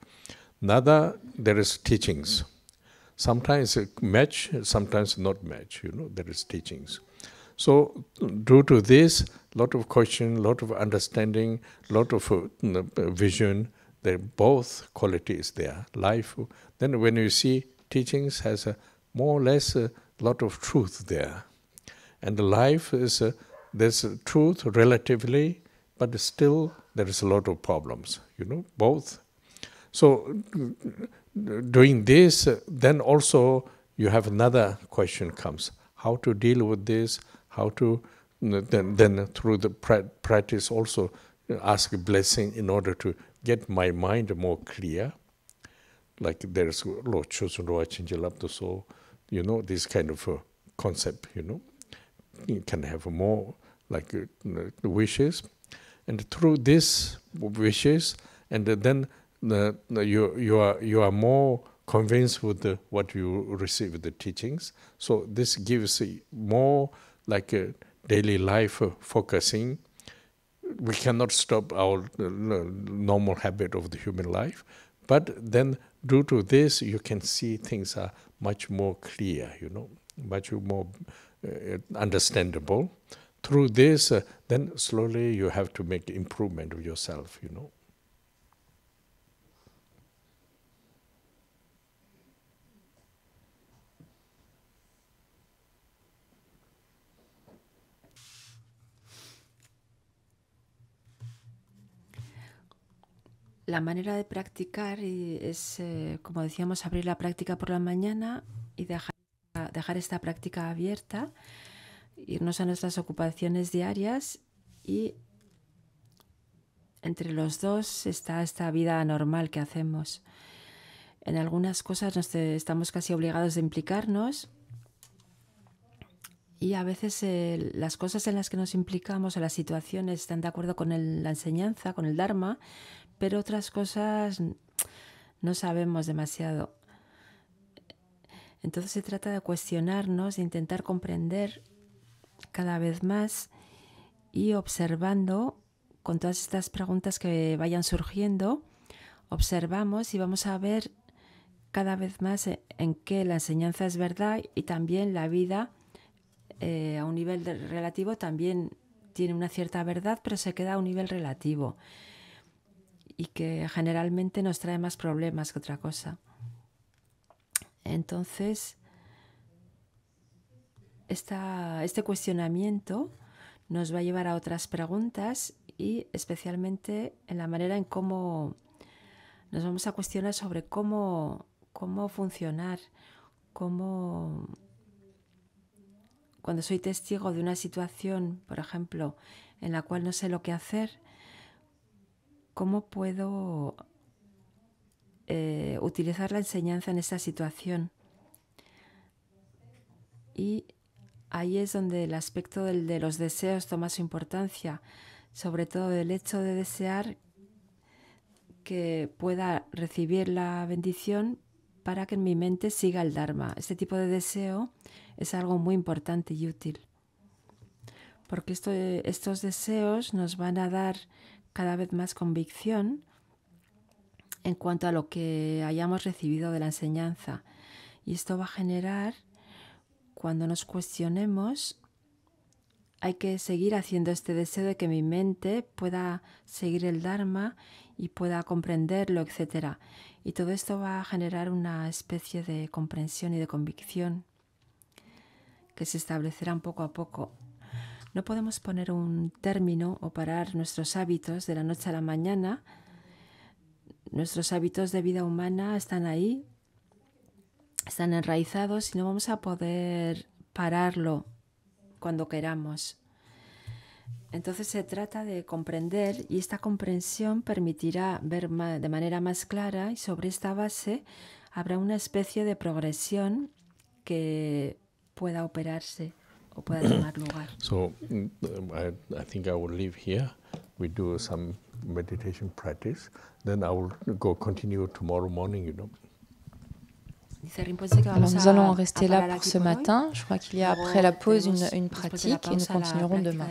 Nada, there is teachings. Sometimes match, sometimes not match. You know, there is teachings. So due to this, lot of question, lot of understanding, lot of vision. There both qualities there. Life. Then when you see teachings has a more or less a lot of truth there, and the life is there's a truth relatively, but still there is a lot of problems. You know, both. So doing this, then also you have another question comes: how to deal with this? How to then through the practice also ask a blessing in order to get my mind more clear. like there's lo chosun roa chinjilap so, you know, this kind of concept, you know. You can have more like wishes, and through these wishes, and then you are more convinced with what you receive the teachings. So this gives more like a daily life focusing. We cannot stop our normal habit of the human life, but then due to this, you can see things are much more clear, you know, much more understandable. Through this, then slowly you have to make improvement of yourself, you know. La manera de practicar es, como decíamos, abrir la práctica por la mañana y dejar esta práctica abierta, irnos a nuestras ocupaciones diarias, y entre los dos está esta vida normal que hacemos. En algunas cosas estamos casi obligados de implicarnos, y a veces las cosas en las que nos implicamos o las situaciones están de acuerdo con la enseñanza, con el Dharma, pero otras cosas no sabemos demasiado. Entonces se trata de cuestionarnos, de intentar comprender cada vez más, y observando con todas estas preguntas que vayan surgiendo, observamos y vamos a ver cada vez más en qué la enseñanza es verdad, y también la vida a un nivel relativo también tiene una cierta verdad, pero se queda a un nivel relativo, y que generalmente nos trae más problemas que otra cosa. Entonces, este cuestionamiento nos va a llevar a otras preguntas, y especialmente en la manera en cómo nos vamos a cuestionar sobre cómo funcionar, cuando soy testigo de una situación, por ejemplo, en la cual no sé lo que hacer, cómo puedo utilizar la enseñanza en esa situación. Y ahí es donde el aspecto de los deseos toma su importancia, sobre todo el hecho de desear que pueda recibir la bendición para que en mi mente siga el Dharma. Este tipo de deseo es algo muy importante y útil, porque estos deseos nos van a dar cada vez más convicción en cuanto a lo que hayamos recibido de la enseñanza. Y esto va a generar, cuando nos cuestionemos, hay que seguir haciendo este deseo de que mi mente pueda seguir el Dharma y pueda comprenderlo, etc. Y todo esto va a generar una especie de comprensión y de convicción que se establecerán poco a poco. No podemos poner un término o parar nuestros hábitos de la noche a la mañana. Nuestros hábitos de vida humana están ahí, están enraizados, y no vamos a poder pararlo cuando queramos. Entonces se trata de comprender, y esta comprensión permitirá ver de manera más clara, y sobre esta base habrá una especie de progresión que pueda operarse o pueda tomar lugar. So I think I will leave here. We do some meditation practice. Then I will continue tomorrow morning, you know. Alors nous allons rester là pour ce matin. Je crois qu'il y a après la pause une pratique, et nous continuerons demain.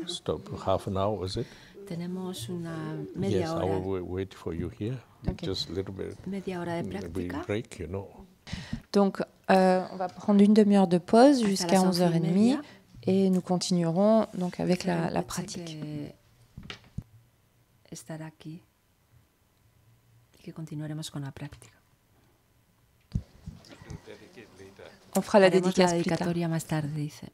Stop half an hour, is it? Tenemos una Yes, media I hora. will wait for you here. Okay. Just a little bit. Media hora de práctica. Break, you know. Donc on va prendre une demi-heure de pause jusqu'à las 11h30, et nous continuerons donc avec la pratique. Estar aquí y que continuaremos con la práctica. On fera la Haremos la dédicace plus tard. dedicatoria más tarde, dice.